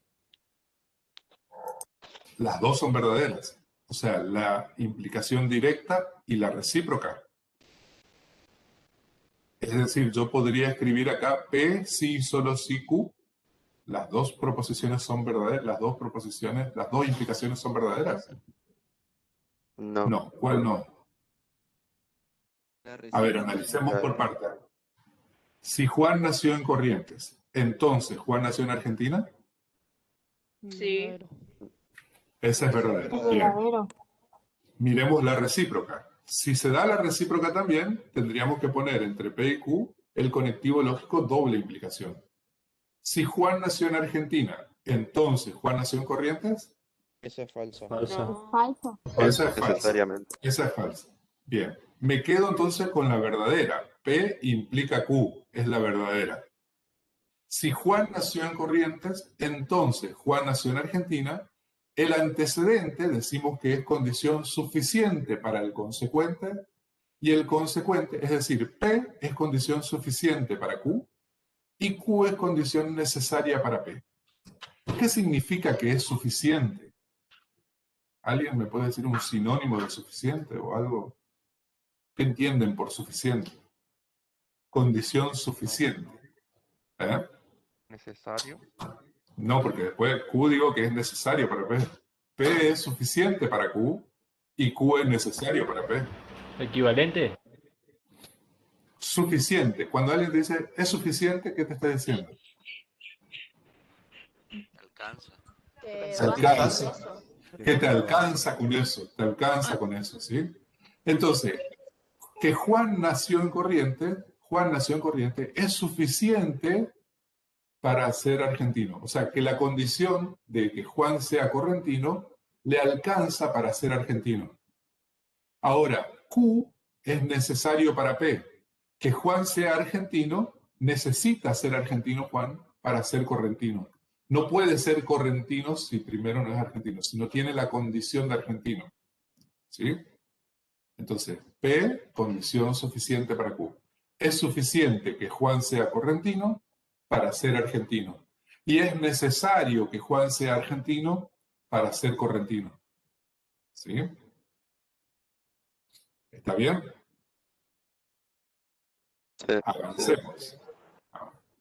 Las dos son verdaderas. O sea, la implicación directa y la recíproca. Es decir, yo podría escribir acá P si solo si Q. Las dos proposiciones son verdaderas. Las dos implicaciones son verdaderas. No. No, ¿cuál no? A ver, analicemos por parte. Si Juan nació en Corrientes, entonces ¿Juan nació en Argentina? Sí. Esa es verdadera. Bien. Miremos la recíproca. Si se da la recíproca también, tendríamos que poner entre P y Q el conectivo lógico doble implicación. Si Juan nació en Argentina, entonces ¿Juan nació en Corrientes? Esa es falsa. No. Falso. Esa es falsa. Necesariamente. Esa es falsa. Bien. Me quedo entonces con la verdadera. P implica Q, es la verdadera. Si Juan nació en Corrientes, entonces Juan nació en Argentina. El antecedente decimos que es condición suficiente para el consecuente y el consecuente, es decir, P es condición suficiente para Q y Q es condición necesaria para P. ¿Qué significa que es suficiente? ¿Alguien me puede decir un sinónimo de suficiente o algo? ¿Qué entienden por suficiente? condición suficiente. ¿Necesario? No, porque después Q digo que es necesario para P. P es suficiente para Q y Q es necesario para P. ¿Equivalente? Suficiente. Cuando alguien te dice, ¿es suficiente? ¿Qué te está diciendo? Alcanza. Te alcanza. Que te alcanza con eso. Te alcanza con eso, ¿sí? Entonces, que Juan nació en Corrientes es suficiente para ser argentino. O sea, que la condición de que Juan sea correntino le alcanza para ser argentino. Ahora, Q es necesario para P. Que Juan sea argentino, necesita ser argentino Juan para ser correntino. No puede ser correntino si primero no es argentino, si no tiene la condición de argentino. ¿Sí? Entonces, P, condición suficiente para Q. Es suficiente que Juan sea correntino para ser argentino. Y es necesario que Juan sea argentino para ser correntino. ¿Sí? ¿Está bien? Sí. Avancemos.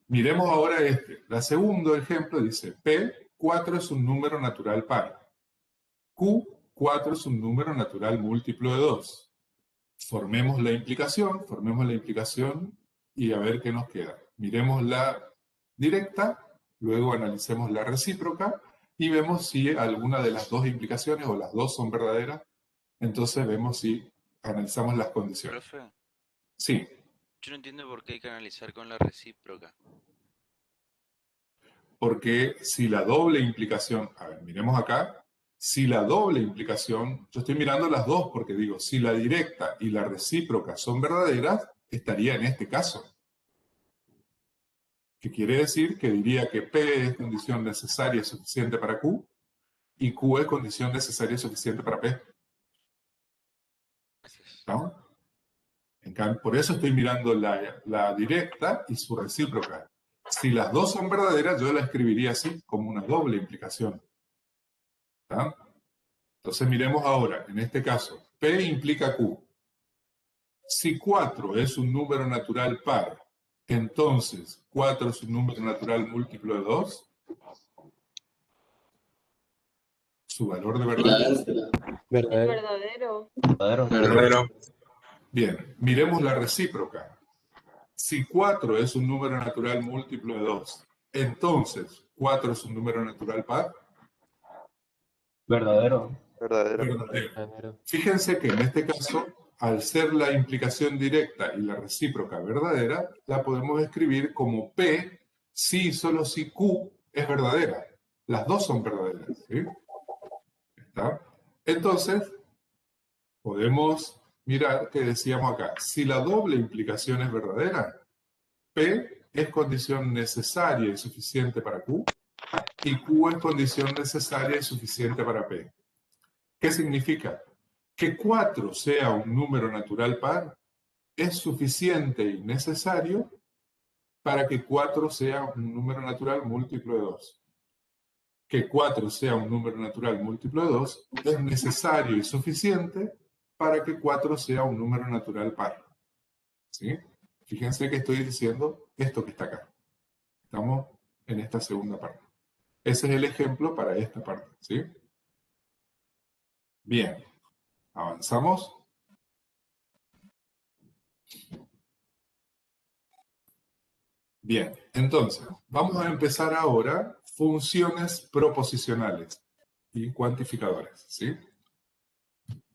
Miremos ahora este. El segundo ejemplo dice, P4 es un número natural par. Q4 es un número natural múltiplo de 2. Formemos la implicación y a ver qué nos queda. Miremos la directa, luego analicemos la recíproca y vemos si alguna de las dos implicaciones o las dos son verdaderas. Entonces vemos si analizamos las condiciones. Profe, Sí. yo no entiendo por qué hay que analizar con la recíproca. Porque si la doble implicación, a ver, miremos acá, si la doble implicación, yo estoy mirando las dos porque digo, si la directa y la recíproca son verdaderas, estaría en este caso. Que quiere decir que diría que P es condición necesaria y suficiente para Q y Q es condición necesaria y suficiente para P. ¿No? En cambio, por eso estoy mirando la directa y su recíproca. Si las dos son verdaderas, yo la escribiría así, como una doble implicación. ¿Está? Entonces miremos ahora, en este caso, P implica Q. Si 4 es un número natural par, entonces 4 es un número natural múltiplo de 2. Su valor de verdad es Verdadero. verdadero. Bien, miremos la recíproca. Si 4 es un número natural múltiplo de 2, entonces 4 es un número natural par. Verdadero. Verdadero. Fíjense que en este caso, al ser la implicación directa y la recíproca verdadera, la podemos escribir como P si y solo si Q es verdadera. Las dos son verdaderas. ¿Sí? ¿Está? Entonces, podemos mirar que decíamos acá, si la doble implicación es verdadera, P es condición necesaria y suficiente para Q, y Q es condición necesaria y suficiente para P. ¿Qué significa? Que 4 sea un número natural par es suficiente y necesario para que 4 sea un número natural múltiplo de 2. Que 4 sea un número natural múltiplo de 2 es necesario y suficiente para que 4 sea un número natural par. ¿Sí? Fíjense que estoy diciendo esto que está acá. Estamos en esta segunda parte. Ese es el ejemplo para esta parte. ¿Sí? Bien. ¿Avanzamos? Bien, entonces, vamos a empezar ahora funciones proposicionales y cuantificadores, ¿sí?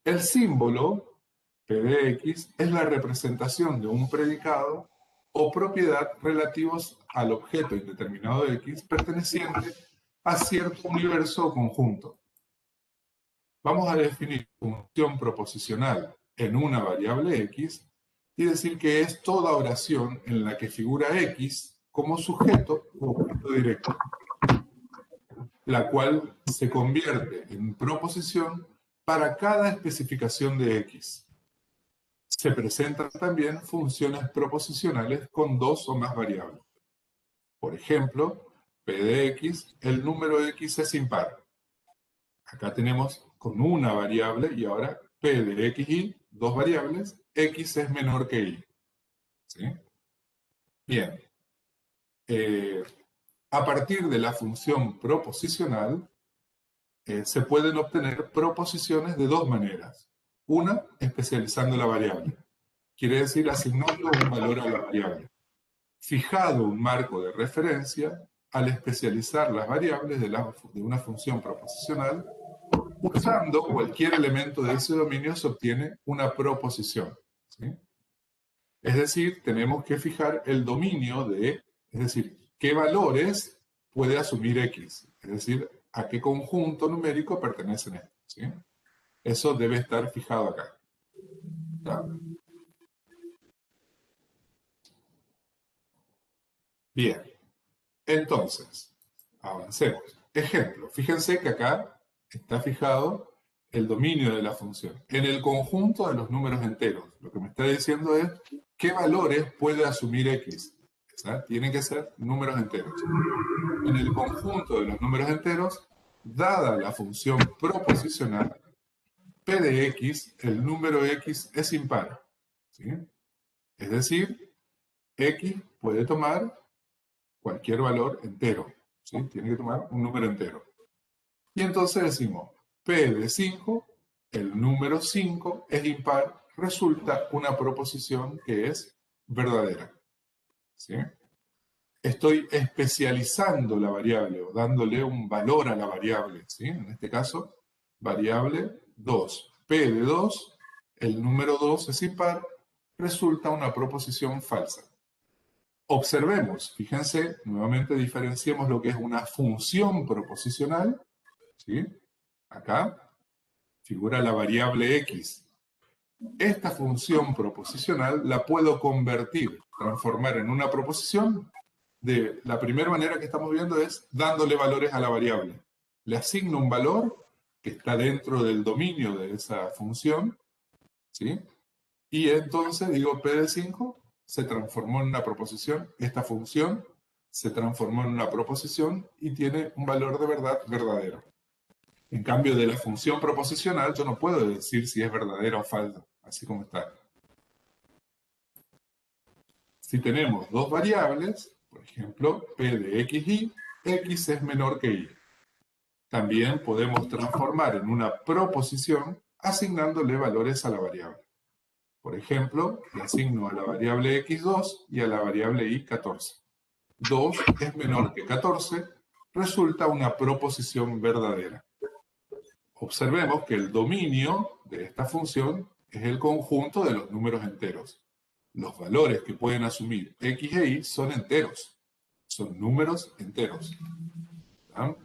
El símbolo P de X es la representación de un predicado o propiedad relativos al objeto indeterminado de X perteneciente a cierto universo o conjunto. Vamos a definir función proposicional en una variable X y decir que es toda oración en la que figura X como sujeto o objeto directo, la cual se convierte en proposición para cada especificación de X. Se presentan también funciones proposicionales con dos o más variables. Por ejemplo, P de X, el número de X es impar. Acá tenemos con una variable y ahora P de XY, dos variables, X es menor que Y. ¿Sí? Bien. A partir de la función proposicional, se pueden obtener proposiciones de dos maneras. Una, especializando la variable. Quiere decir asignando un valor a la variable. Fijado un marco de referencia, al especializar las variables de una función proposicional, usando cualquier elemento de ese dominio se obtiene una proposición, ¿sí? Es decir, tenemos que fijar el dominio es decir, qué valores puede asumir X. Es decir, a qué conjunto numérico pertenecen estos, ¿sí? Eso debe estar fijado acá. ¿Está? Bien. Entonces, avancemos. Ejemplo, fíjense que acá está fijado el dominio de la función en el conjunto de los números enteros. Lo que me está diciendo es qué valores puede asumir X. ¿Sí? Tienen que ser números enteros. En el conjunto de los números enteros, dada la función proposicional, P de X, el número X es impar, ¿sí? Es decir, X puede tomar cualquier valor entero, ¿sí? Tiene que tomar un número entero. Y entonces decimos, P de 5, el número 5 es impar, resulta una proposición que es verdadera, ¿sí? Estoy especializando la variable o dándole un valor a la variable, ¿sí? En este caso, variable 2. P de 2, el número 2 es impar, resulta una proposición falsa. Observemos, fíjense, nuevamente diferenciemos lo que es una función proposicional, ¿sí? Acá figura la variable X. Esta función proposicional la puedo convertir, transformar en una proposición. De la primera manera que estamos viendo es dándole valores a la variable. Le asigno un valor que está dentro del dominio de esa función, ¿sí? Y entonces digo P de 5 se transformó en una proposición. Esta función se transformó en una proposición y tiene un valor de verdad verdadero. En cambio, de la función proposicional yo no puedo decir si es verdadera o falsa, así como está. Si tenemos dos variables, por ejemplo, P de X y, X es menor que Y. También podemos transformar en una proposición asignándole valores a la variable. Por ejemplo, le asigno a la variable X2 y a la variable Y 14. 2 es menor que 14, resulta una proposición verdadera. Observemos que el dominio de esta función es el conjunto de los números enteros. Los valores que pueden asumir X e Y son enteros. Son números enteros. ¿Ah?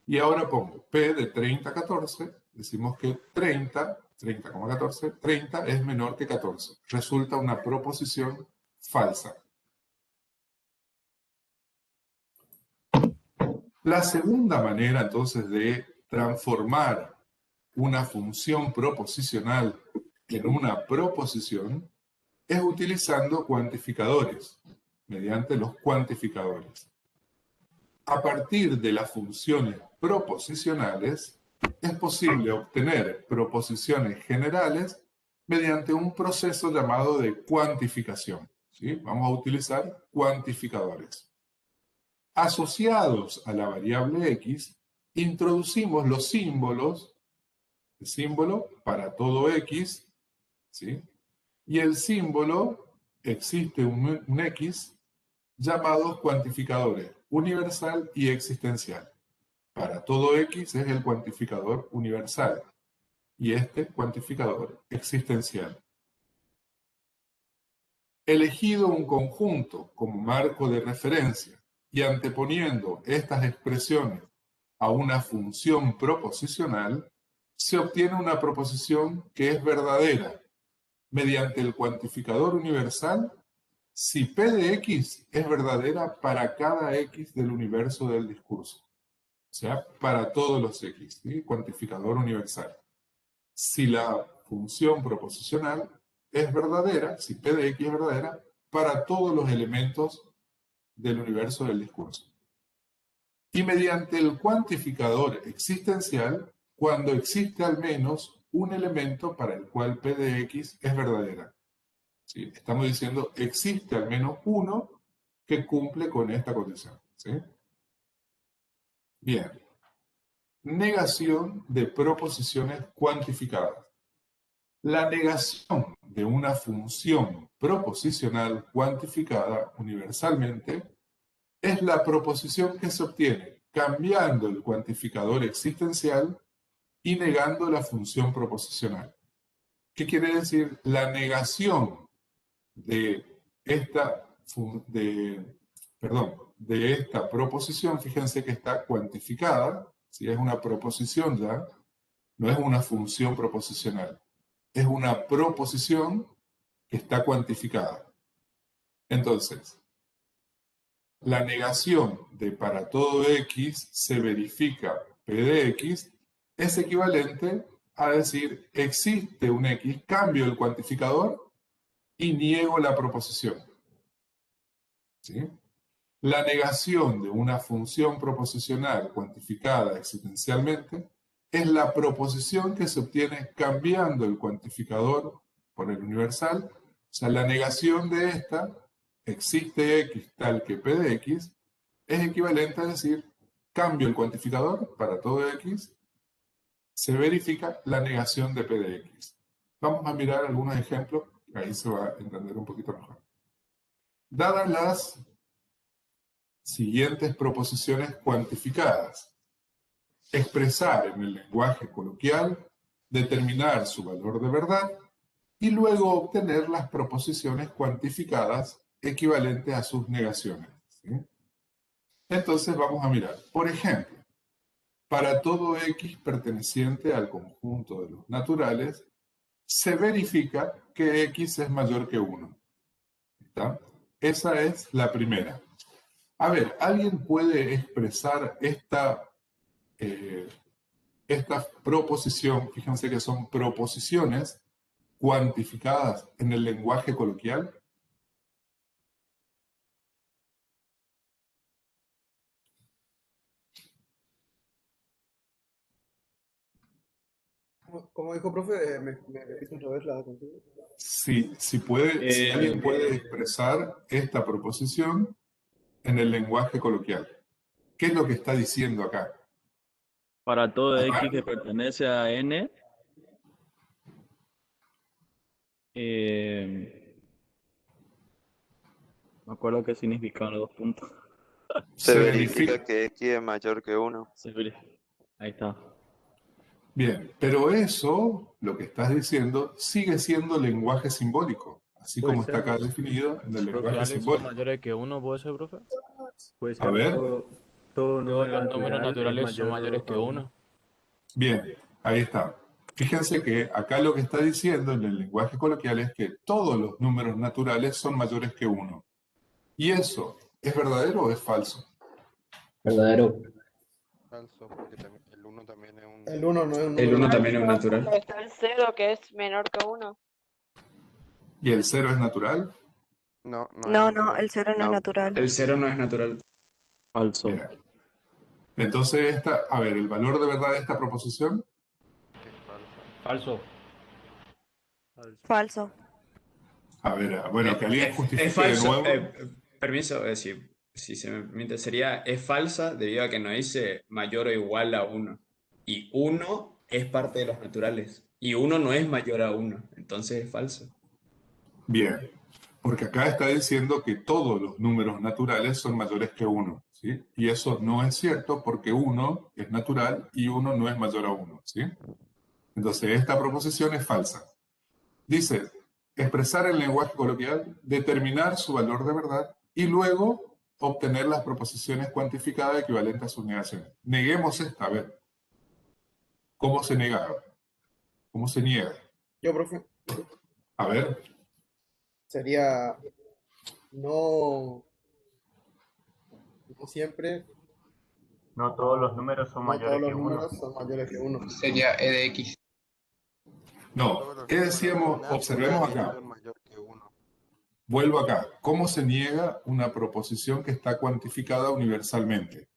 Y ahora pongo P de 30, 14. Decimos que 30,14, 30 es menor que 14. Resulta una proposición falsa. La segunda manera, entonces, de transformar una función proposicional en una proposición es utilizando cuantificadores, mediante los cuantificadores. A partir de las funciones proposicionales, es posible obtener proposiciones generales mediante un proceso llamado de cuantificación, ¿sí? Vamos a utilizar cuantificadores. Asociados a la variable X, introducimos los símbolos, el símbolo para todo X, ¿sí? Y el símbolo, existe un X, llamados cuantificadores universal y existencial. Para todo X es el cuantificador universal y este cuantificador existencial. Elegido un conjunto como marco de referencia y anteponiendo estas expresiones a una función proposicional, se obtiene una proposición que es verdadera mediante el cuantificador universal si P de X es verdadera para cada X del universo del discurso. O sea, para todos los X, ¿sí? Cuantificador universal. Si la función proposicional es verdadera, si P de X es verdadera, para todos los elementos del universo del discurso. Y mediante el cuantificador existencial, cuando existe al menos un elemento para el cual P de X es verdadera. ¿Sí? Estamos diciendo existe al menos uno que cumple con esta condición. ¿Sí? Bien. Negación de proposiciones cuantificadas. La negación de una función proposicional cuantificada universalmente es la proposición que se obtiene cambiando el cuantificador existencial y negando la función proposicional. ¿Qué quiere decir? La negación de esta proposición, fíjense que está cuantificada, si es una proposición ya, no es una función proposicional, es una proposición que está cuantificada. Entonces, la negación de para todo X se verifica P de X es equivalente a decir existe un X, cambio el cuantificador y niego la proposición. ¿Sí? La negación de una función proposicional cuantificada existencialmente es la proposición que se obtiene cambiando el cuantificador por el universal. O sea, la negación de esta, existe X tal que P de X, es equivalente a decir, cambio el cuantificador para todo X, se verifica la negación de P de X. Vamos a mirar algunos ejemplos, ahí se va a entender un poquito mejor. Dadas las siguientes proposiciones cuantificadas, expresar en el lenguaje coloquial, determinar su valor de verdad y luego obtener las proposiciones cuantificadas equivalentes a sus negaciones. ¿Sí? Entonces vamos a mirar. Por ejemplo, para todo X perteneciente al conjunto de los naturales, se verifica que X es mayor que 1. ¿Está? Esa es la primera. A ver, ¿alguien puede expresar esta proposición? Fíjense que son proposiciones cuantificadas en el lenguaje coloquial. ¿Cómo dijo, profe? ¿Me repite otra vez la consigna? Sí, si alguien puede expresar esta proposición en el lenguaje coloquial. ¿Qué es lo que está diciendo acá? Para todo X que pertenece a N, me acuerdo qué significaban los dos puntos. Se verifica que X es mayor que 1. Ahí está. Bien, pero eso, lo que estás diciendo, sigue siendo lenguaje simbólico, así como está acá definido en el lenguaje simbólico. mayores que 1, ¿puede ser, profe? Puede ser. A ver. Todo Los números naturales son mayores que 1. Bien, ahí está. Fíjense que acá lo que está diciendo en el lenguaje coloquial es que todos los números naturales son mayores que 1. ¿Y eso es verdadero o es falso? Verdadero. Falso, porque el 1 también es un... El 1 no es un El número 1 también es un natural. Está el 0, que es menor que 1. ¿Y el 0 es natural? No, No, el 0 no es natural. El 0 no es natural. Falso. Bien. Entonces, a ver, ¿el valor de verdad de esta proposición? Falso. Falso. A ver, bueno, que alguien justifique Es falso. de nuevo. Permiso, si se me permite, es falsa debido a que no dice mayor o igual a 1. Y 1 es parte de los naturales. Y 1 no es mayor a 1. Entonces es falso. Bien, porque acá está diciendo que todos los números naturales son mayores que 1, ¿sí? Y eso no es cierto porque 1 es natural y 1 no es mayor a 1, ¿sí? Entonces esta proposición es falsa. Dice, expresar en lenguaje coloquial, determinar su valor de verdad y luego obtener las proposiciones cuantificadas equivalentes a sus negaciones. Neguemos esta, a ver. ¿Cómo se negaba? ¿Cómo se niega? Yo, profe. A ver. Sería no siempre. No todos los números son mayores que 1. No todos los números son mayores que 1. Sería E de X. No, ¿qué decíamos? Observemos acá. Vuelvo acá. ¿Cómo se niega una proposición que está cuantificada universalmente?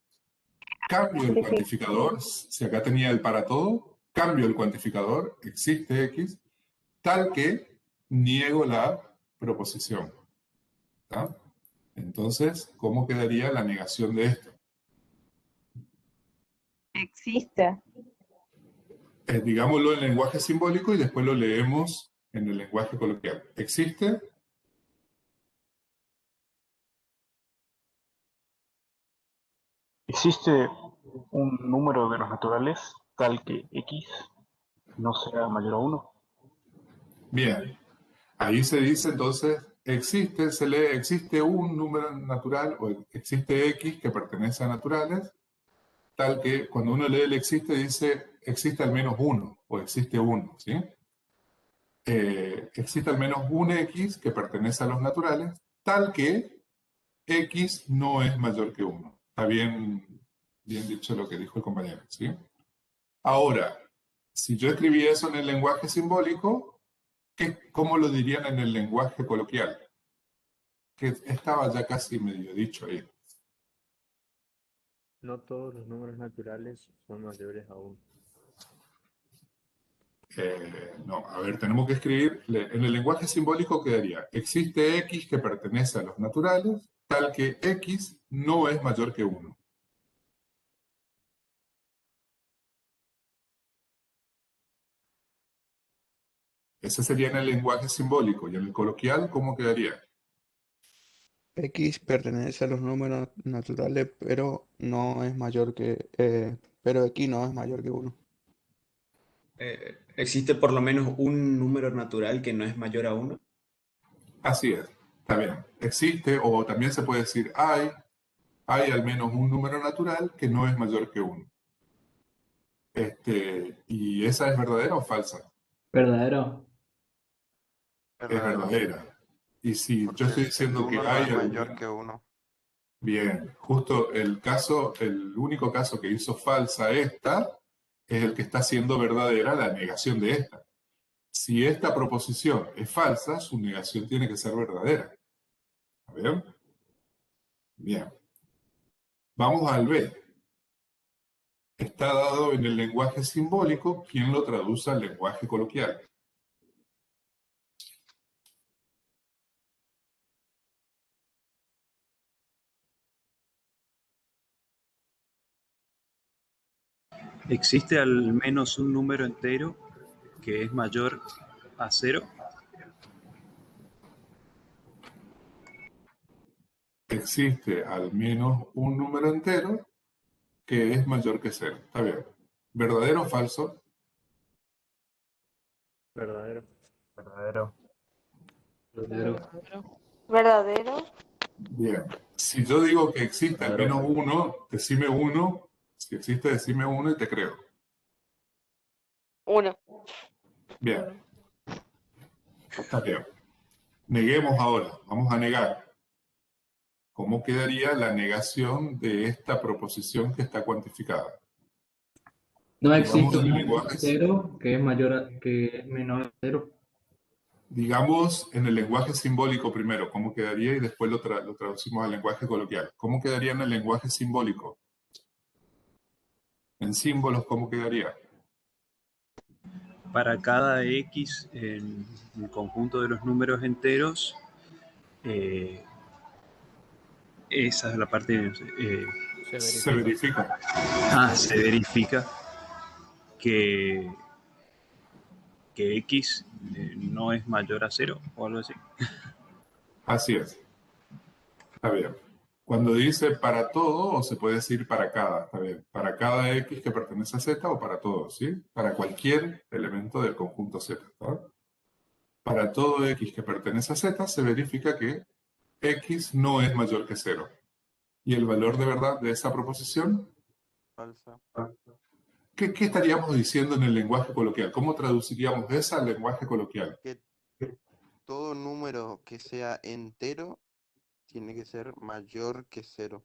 Cambio el cuantificador, si acá tenía el para todo, cambio el cuantificador, existe X, tal que niego la proposición. ¿Está? Entonces, ¿cómo quedaría la negación de esto? Existe. Digámoslo en lenguaje simbólico y después lo leemos en el lenguaje coloquial. ¿Existe? ¿Existe un número de los naturales tal que X no sea mayor a 1? Bien. Ahí se dice entonces, existe, se lee, existe un número natural o existe X que pertenece a naturales, tal que cuando uno lee el existe dice, existe al menos uno o existe uno, ¿sí? Existe al menos un X que pertenece a los naturales, tal que X no es mayor que 1. Está bien dicho lo que dijo el compañero, ¿sí? Ahora, si yo escribí eso en el lenguaje simbólico, ¿cómo lo dirían en el lenguaje coloquial? Que estaba ya casi medio dicho ahí. No todos los números naturales son mayores a 1. No, a ver, tenemos que escribir, en el lenguaje simbólico quedaría, existe X que pertenece a los naturales, tal que X no es mayor que 1. Ese sería en el lenguaje simbólico. ¿Y en el coloquial cómo quedaría? X pertenece a los números naturales, pero no es mayor que, pero X no es mayor que 1. ¿Existe por lo menos un número natural que no es mayor a 1? Así es, está bien. Existe, o también se puede decir hay al menos un número natural que no es mayor que 1. ¿Y esa es verdadera o falsa? ¿Verdadero? Es verdadera. Y si yo estoy diciendo que uno no hay es mayor alguna... que 1. Bien, justo el único caso que hizo falsa esta es el que está haciendo verdadera la negación de esta. Si esta proposición es falsa, su negación tiene que ser verdadera. ¿A ver? Bien. Vamos al B. Está dado en el lenguaje simbólico, ¿quién lo traduce al lenguaje coloquial? ¿Existe al menos un número entero que es mayor a 0? Existe al menos un número entero que es mayor que 0. Está bien. ¿Verdadero o falso? Verdadero. Verdadero. ¿Verdadero? Bien. Si yo digo que existe al menos uno, decime uno. Si existe, decime uno y te creo. 1. Bien. Está bien. Neguemos ahora. Vamos a negar. ¿Cómo quedaría la negación de esta proposición que está cuantificada? No Digamos existe en el un lenguaje, cero que es que es menor a 0. digamos en el lenguaje simbólico primero, ¿cómo quedaría? Y después lo traducimos al lenguaje coloquial. ¿Cómo quedaría en el lenguaje simbólico? En símbolos, ¿cómo quedaría? Para cada X en el conjunto de los números enteros, esa es la parte... se verifica. Se verifica que X no es mayor a 0 o algo así. Así es. Está bien. Cuando dice para todo, o se puede decir para cada, está bien. Para cada X que pertenece a Z o para todo, ¿sí? Para cualquier elemento del conjunto Z, ¿está? Para todo X que pertenece a Z, se verifica que X no es mayor que 0. ¿Y el valor de verdad de esa proposición? Falsa. ¿Qué estaríamos diciendo en el lenguaje coloquial? ¿Cómo traduciríamos esa al lenguaje coloquial? Que todo número que sea entero tiene que ser mayor que 0.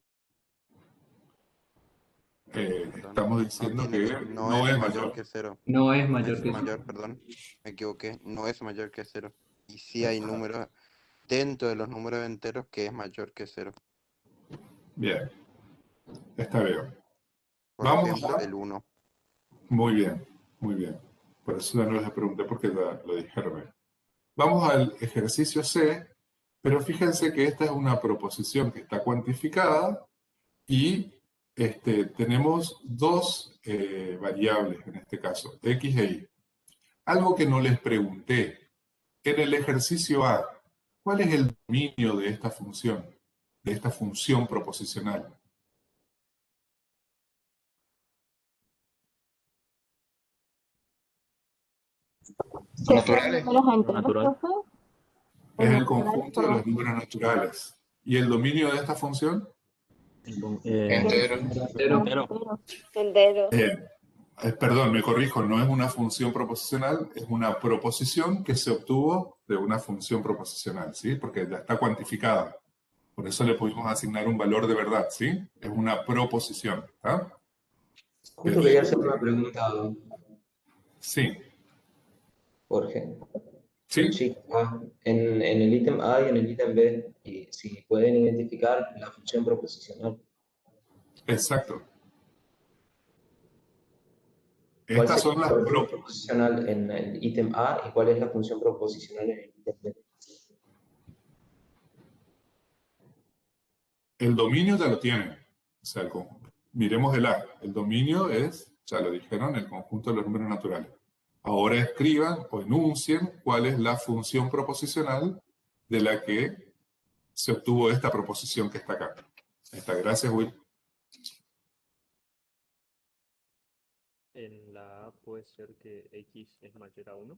Estamos diciendo que no es mayor que 0. No es mayor que 0. Perdón, me equivoqué. No es mayor que 0. Y sí hay números dentro de los números enteros que es mayor que 0. Bien. Está bien. Por Vamos ejemplo, a... el 1. Muy bien, muy bien. Por eso ya no les pregunté porque ya lo dijeron. Vamos al ejercicio C Pero fíjense que esta es una proposición que está cuantificada y tenemos dos variables en este caso, x e y. Algo que no les pregunté. En el ejercicio A, ¿cuál es el dominio de esta función proposicional? Naturales. Natural. Es el conjunto de los números naturales. ¿Y el dominio de esta función? Entero. Entero. Perdón, me corrijo, no es una función proposicional, es una proposición que se obtuvo de una función proposicional, ¿sí? Porque ya está cuantificada. Por eso le pudimos asignar un valor de verdad, ¿sí? Es una proposición, ¿está? Justo quería hacer una pregunta, Sí. Jorge. Sí. Sí. En el ítem A y en el ítem B, si pueden identificar la función proposicional. Exacto. ¿Cuál Estas sería son las la función proposicional en el ítem A y cuál es la función proposicional en el ítem B? El dominio ya lo tienen. O sea, miremos el A. El dominio es, ya lo dijeron, el conjunto de los números naturales. Ahora escriban o enuncien cuál es la función proposicional de la que se obtuvo esta proposición que está acá. Ahí está. Gracias, Will. En la A puede ser que x es mayor a 1.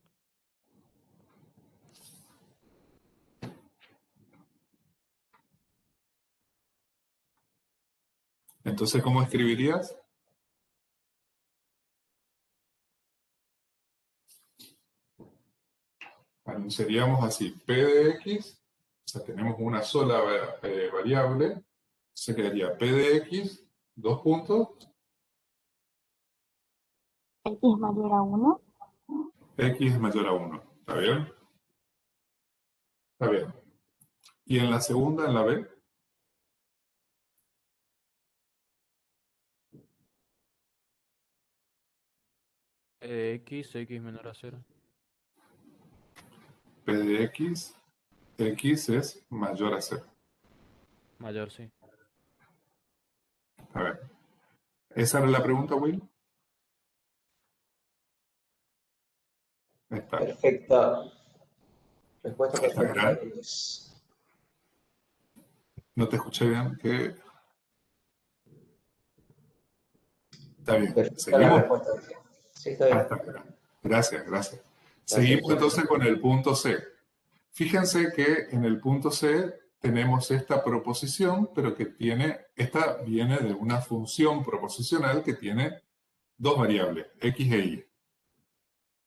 Entonces, ¿cómo escribirías? Anunciaríamos así, P de X, o sea, tenemos una sola variable, se quedaría P de X, dos puntos, X mayor a 1. X es mayor a 1, ¿está bien? Está bien. Y en la segunda, en la B, X menor a 0. P de X, X es mayor a 0. Mayor, sí. A ver. ¿Esa era la pregunta, Will? Está. Perfecta. Respuesta Está perfecta. bien. No te escuché bien. ¿Qué? Está bien. Perfecta la ¿Seguimos? respuesta. Sí, está bien. Está bien. Gracias. Seguimos entonces con el punto C. Fíjense que en el punto C tenemos esta proposición, pero que esta viene de una función proposicional que tiene dos variables, X e Y.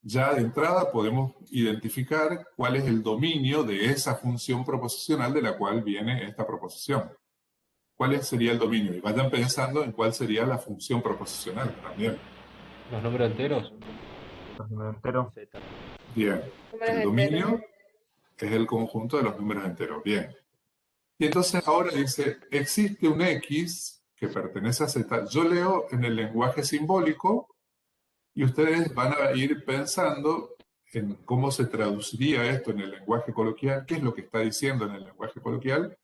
Ya de entrada podemos identificar cuál es el dominio de esa función proposicional de la cual viene esta proposición. ¿Cuál sería el dominio? Y vayan pensando en cuál sería la función proposicional también. ¿Los números enteros? Los números enteros. Bien. El dominio es el conjunto de los números enteros. Bien. Y entonces ahora dice, existe un X que pertenece a Z. Yo leo en el lenguaje simbólico y ustedes van a ir pensando en cómo se traduciría esto en el lenguaje coloquial, qué es lo que está diciendo en el lenguaje coloquial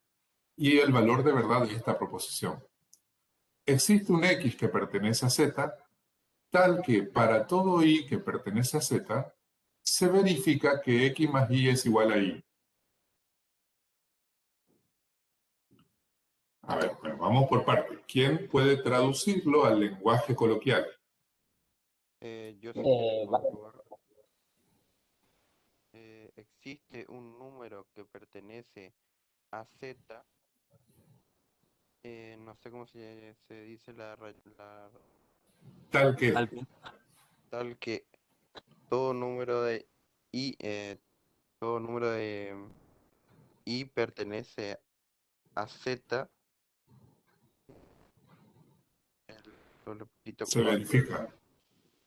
y el valor de verdad de esta proposición. Existe un X que pertenece a Z, tal que para todo Y que pertenece a Z, se verifica que X más Y es igual a Y. A ver, bueno, vamos por partes. ¿Quién puede traducirlo al lenguaje coloquial? Yo sí puedo probar. Existe un número que pertenece a Z. No sé cómo se dice Tal que. Tal que todo número de I, I pertenece a Z. Se verifica.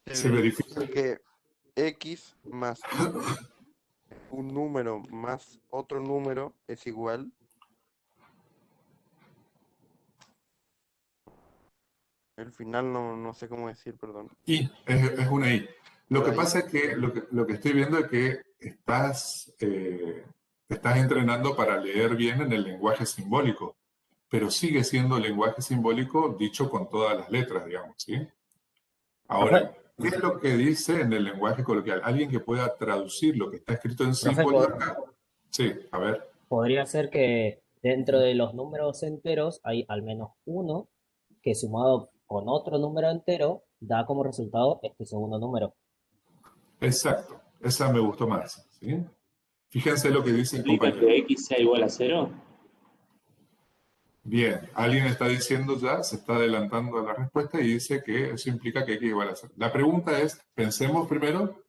Se verifica que X más Y, un número más otro número es igual. El final no sé cómo decir, perdón. Y, es una I. Lo que pasa es que lo que estoy viendo es que estás Te estás entrenando para leer bien en el lenguaje simbólico, pero sigue siendo lenguaje simbólico dicho con todas las letras, digamos, ¿sí? Ahora, ¿qué es lo que dice en el lenguaje coloquial? Alguien que pueda traducir lo que está escrito en símbolos acá. Sí, a ver. Podría ser que dentro de los números enteros hay al menos uno que sumado con otro número entero da como resultado este segundo número. Exacto, esa me gustó más, ¿sí? Fíjense lo que dice el ¿Implica compañero. que x sea igual a 0? Bien, alguien está diciendo ya, se está adelantando a la respuesta y dice que eso implica que x igual a 0. La pregunta es, pensemos primero,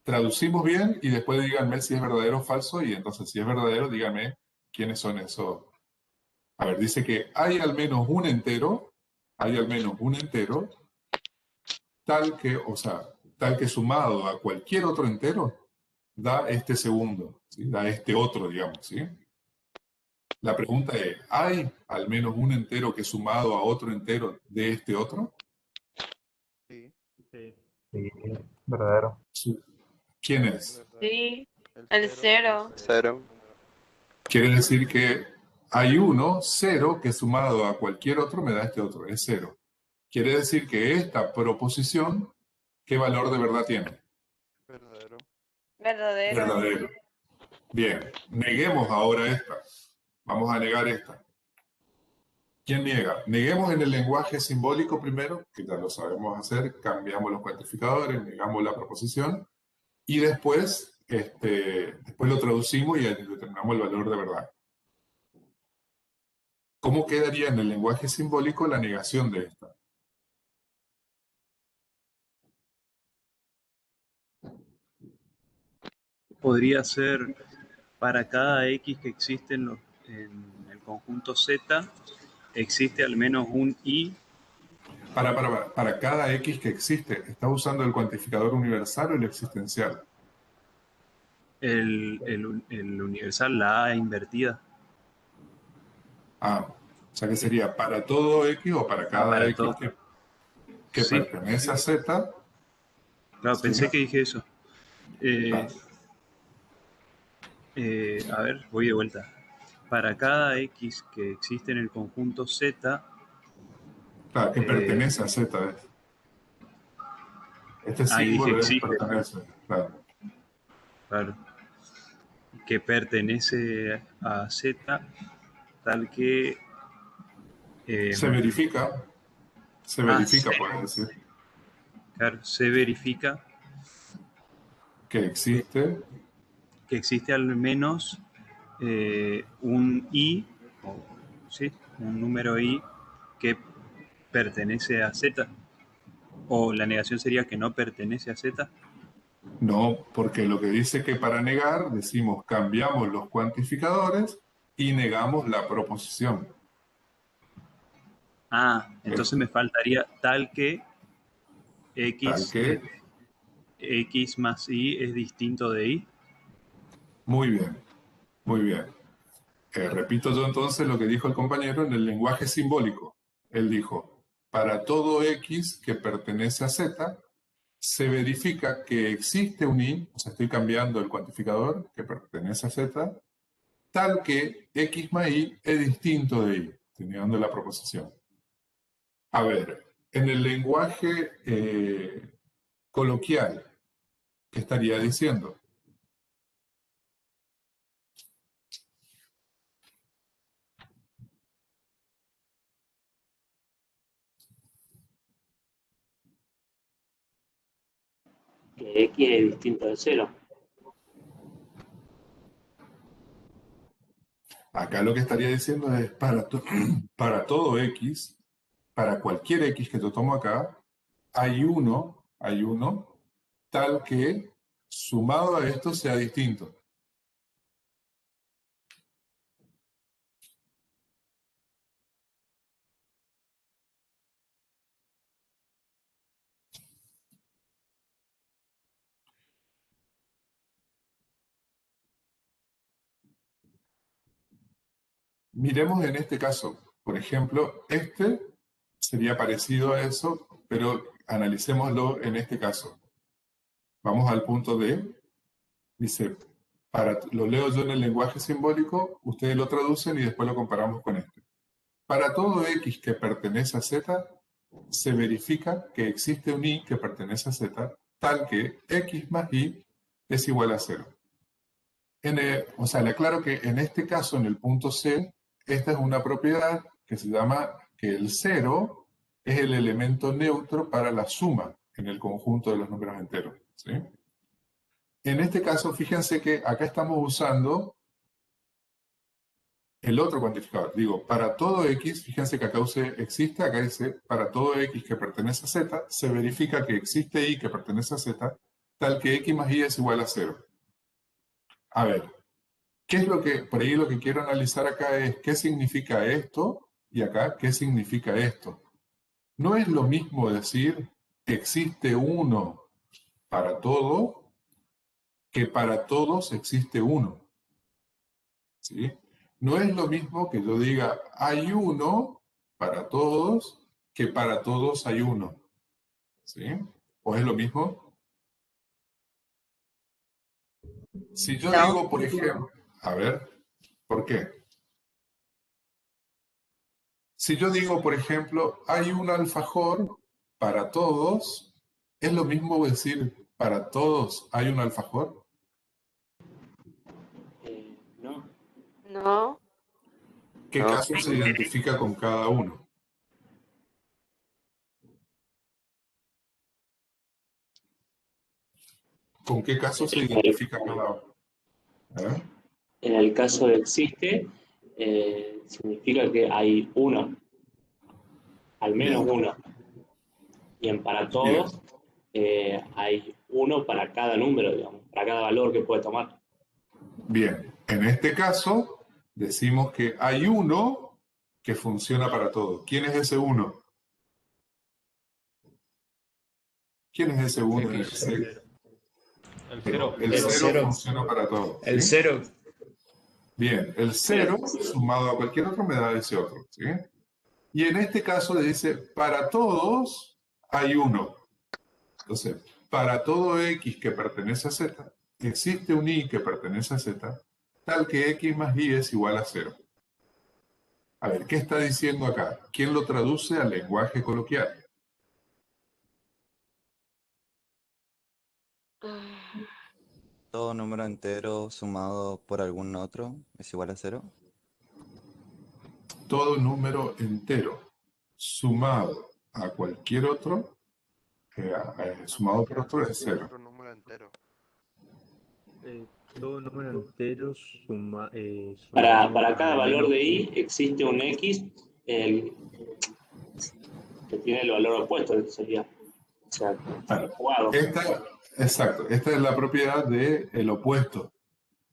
traducimos bien y después díganme si es verdadero o falso y entonces si es verdadero díganme quiénes son esos. A ver, dice que hay al menos un entero, tal que sumado a cualquier otro entero da este segundo, ¿sí? Da este otro, digamos, ¿sí? La pregunta es, ¿hay al menos un entero que sumado a otro entero de este otro? Sí. Sí, verdadero. Sí. ¿Quién es? Sí, el 0. 0. Quiere decir que hay uno, 0, que sumado a cualquier otro me da este otro, es 0. Quiere decir que esta proposición, ¿qué valor de verdad tiene? Verdadero. Verdadero. Verdadero. Bien, neguemos ahora esta. Vamos a negar esta. ¿Quién niega? Neguemos en el lenguaje simbólico primero, que ya lo sabemos hacer, cambiamos los cuantificadores, negamos la proposición, y después lo traducimos y determinamos el valor de verdad. ¿Cómo quedaría en el lenguaje simbólico la negación de esta? Podría ser para cada x que existe en el conjunto Z, existe al menos un y. Para cada x que existe, ¿estás usando el cuantificador universal o el existencial? El universal, la A invertida. Ah, o sea que sería para todo x o para cada para x todo. que Sí. pertenece a Z. Claro, ¿sí? pensé que dije eso. Claro. A ver, voy de vuelta. Para cada x que existe en el conjunto Z. Claro, que pertenece a Z. ¿ves? Este Ahí dije símbolo existe. pertenece. Claro. Claro. Que pertenece a Z, tal que. Se verifica. Se verifica, puede decir. Claro, se verifica. Que existe. Que existe al menos un i, ¿sí? Un número i que pertenece a Z. O la negación sería que no pertenece a Z. No, porque lo que dice que para negar, decimos cambiamos los cuantificadores y negamos la proposición. Ah, entonces me faltaría tal que x más y es distinto de y. Muy bien, muy bien. Repito yo entonces lo que dijo el compañero en el lenguaje simbólico. Él dijo, para todo x que pertenece a z, se verifica que existe un i, o sea, estoy cambiando el cuantificador que pertenece a z, tal que x más y es distinto de y, estoy negando la proposición. A ver, en el lenguaje coloquial, ¿qué estaría diciendo? Que x es distinto de 0. Acá lo que estaría diciendo es para todo x, para cualquier x que yo tomo acá, hay uno tal que sumado a esto sea distinto. Miremos en este caso, por ejemplo, este sería parecido a eso, pero analicémoslo en este caso. Vamos al punto D. Dice, Lo leo yo en el lenguaje simbólico, ustedes lo traducen y después lo comparamos con este. Para todo x que pertenece a z, se verifica que existe un y que pertenece a z, tal que x más y es igual a 0. O sea, le aclaro que en este caso, en el punto C, esta es una propiedad que se llama que el 0 es el elemento neutro para la suma en el conjunto de los números enteros, ¿sí? En este caso, fíjense que acá estamos usando el otro cuantificador. Digo, para todo x, fíjense que acá existe, acá dice, para todo x que pertenece a z, se verifica que existe y que pertenece a z, tal que x más y es igual a 0. A ver, ¿qué es por ahí lo que quiero analizar acá es qué significa esto y acá qué significa esto? No es lo mismo decir que existe uno para todo que para todos existe uno, ¿sí? No es lo mismo que yo diga hay uno para todos que para todos hay uno, ¿sí? ¿O es lo mismo? Si yo digo, por ejemplo, a ver, ¿por qué? Si yo digo, por ejemplo, hay un alfajor para todos, ¿es lo mismo decir para todos hay un alfajor? No. No. ¿Qué caso se identifica con cada uno? ¿Con qué caso se identifica cada uno? En el caso de existe, significa que hay uno, al menos uno. Y en para todos, hay uno para cada número, digamos, para cada valor que puede tomar. Bien, en este caso decimos que hay uno que funciona para todo. ¿Quién es ese uno? ¿Quién es ese uno? El cero. El cero funciona para todo. El ¿sí? cero. Bien, el 0 sumado a cualquier otro me da ese otro, ¿sí? Y en este caso le dice, para todos hay uno. Entonces, para todo x que pertenece a z, existe un y que pertenece a z, tal que x más y es igual a 0. A ver, ¿qué está diciendo acá? ¿Quién lo traduce al lenguaje coloquial? Todo número entero sumado por algún otro es igual a 0. Todo número entero sumado a cualquier otro, sumado por otro es 0. Todo número entero Para cada valor de i existe un x que tiene el valor opuesto, sería. O sea, jugado. Exacto, esta es la propiedad del opuesto,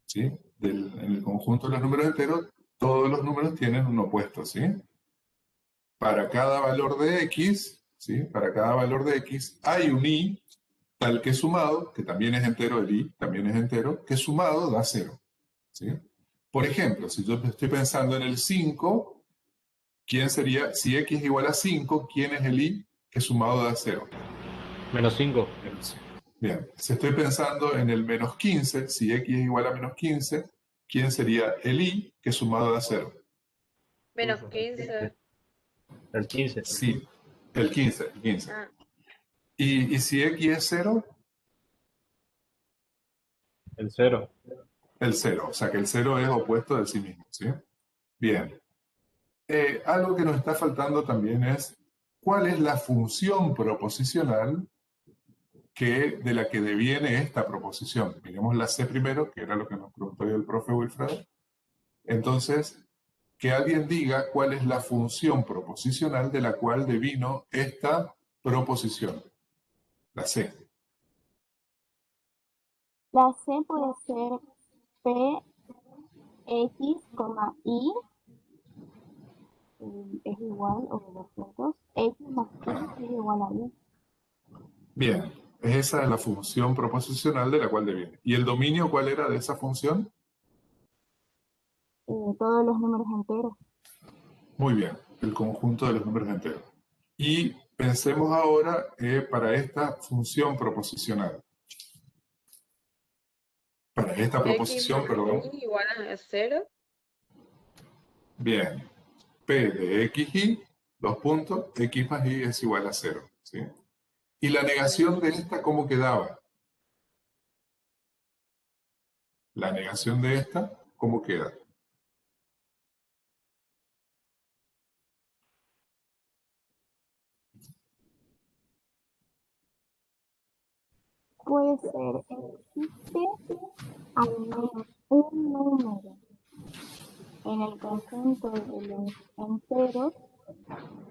¿sí? En el conjunto de los números enteros, todos los números tienen un opuesto, ¿sí? Para cada valor de x, ¿sí? Para cada valor de x hay un y, tal que sumado, que también es entero, el i también es entero, que sumado da 0, ¿sí? Por ejemplo, si yo estoy pensando en el 5, ¿quién sería, si x es igual a 5, quién es el i que sumado da 0? Menos 5. Bien, si estoy pensando en el menos 15, si x es igual a menos 15, ¿quién sería el i que sumado da 0? Menos 15. El 15. Sí, el 15. Ah. ¿Y si x es 0? El 0. El 0, o sea que el 0 es opuesto de sí mismo, ¿sí? Bien. Algo que nos está faltando también es, ¿cuál es la función proposicional de la que deviene esta proposición? Miremos la C primero, que era lo que nos preguntó hoy el profe Wilfredo. Entonces, que alguien diga cuál es la función proposicional de la cual devino esta proposición. La C. La C puede ser P, X, I, es igual, o de los puntos, X más Y es igual a Y. Bien, esa es la función proposicional de la cual deviene. ¿Y el dominio cuál era de esa función? Todos los números enteros. Muy bien, el conjunto de los números enteros. Y pensemos ahora para esta función proposicional. Para esta X proposición, más perdón. Y igual a 0. Bien. P de XY, dos puntos, X más Y es igual a 0. ¿Sí? ¿Y la negación de esta cómo quedaba? La negación de esta, ¿cómo queda? Puede ser, existe al menos un número en el conjunto de los enteros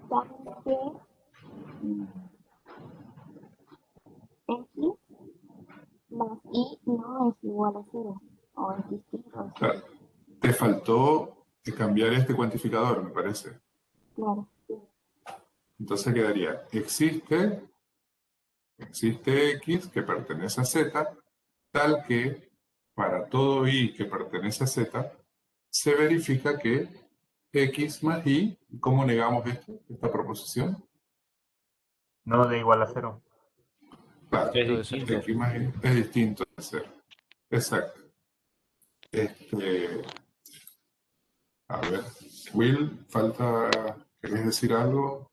tal que X más Y no es igual a 0, o es distinto a 0. Claro. Te faltó cambiar este cuantificador, me parece. Claro. Entonces quedaría, existe X que pertenece a Z, tal que para todo Y que pertenece a Z, se verifica que X más Y, ¿cómo negamos esta proposición? No de igual a 0. Claro, Es distinto. X más Y es distinto de 0. Exacto. A ver, Will, ¿querés decir algo?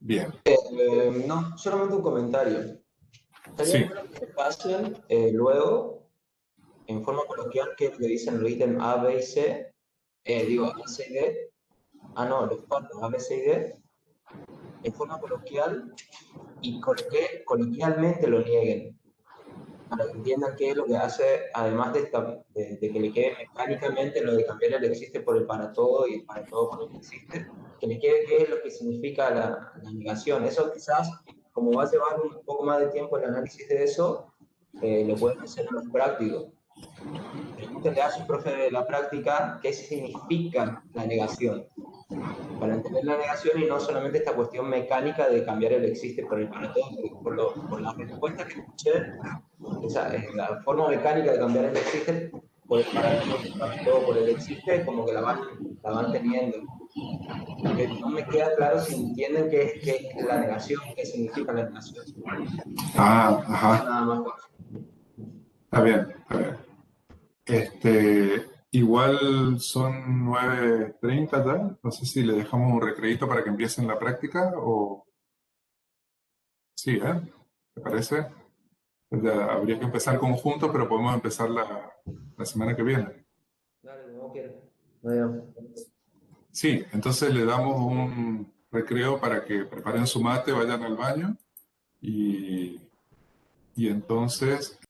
Bien. No, solamente un comentario. Sí. Estaría bueno que se pasen luego, en forma coloquial, qué es lo que dicen los ítems A, B y C. A, C y D. Ah, no, los cuatro, A, B, C y D. En forma coloquial y coloquialmente lo nieguen. Para que entiendan qué es lo que hace, además de que le quede mecánicamente lo de cambiar el existe por el para todo y el para todo por el existe, que le quede qué es lo que significa la negación. Eso quizás, como va a llevar un poco más de tiempo el análisis de eso, lo pueden hacer en los prácticos. Pregúntenle a su profe de la práctica qué significa la negación, para entender la negación y no solamente esta cuestión mecánica de cambiar el existe por el para todo, por la respuesta que escuché, la forma mecánica de cambiar el existe por el para todo por el existe, como que la van teniendo. Porque no me queda claro si entienden qué es la negación, qué significa la negación. Ajá. Nada más. Está bien, está bien. Igual son 9:30 ya. No sé si le dejamos un recreito para que empiecen la práctica o... Sí, ¿eh? ¿Te parece? Ya habría que empezar conjuntos, pero podemos empezar la semana que viene. Dale, como quieras. Sí, entonces le damos un recreo para que preparen su mate, vayan al baño y entonces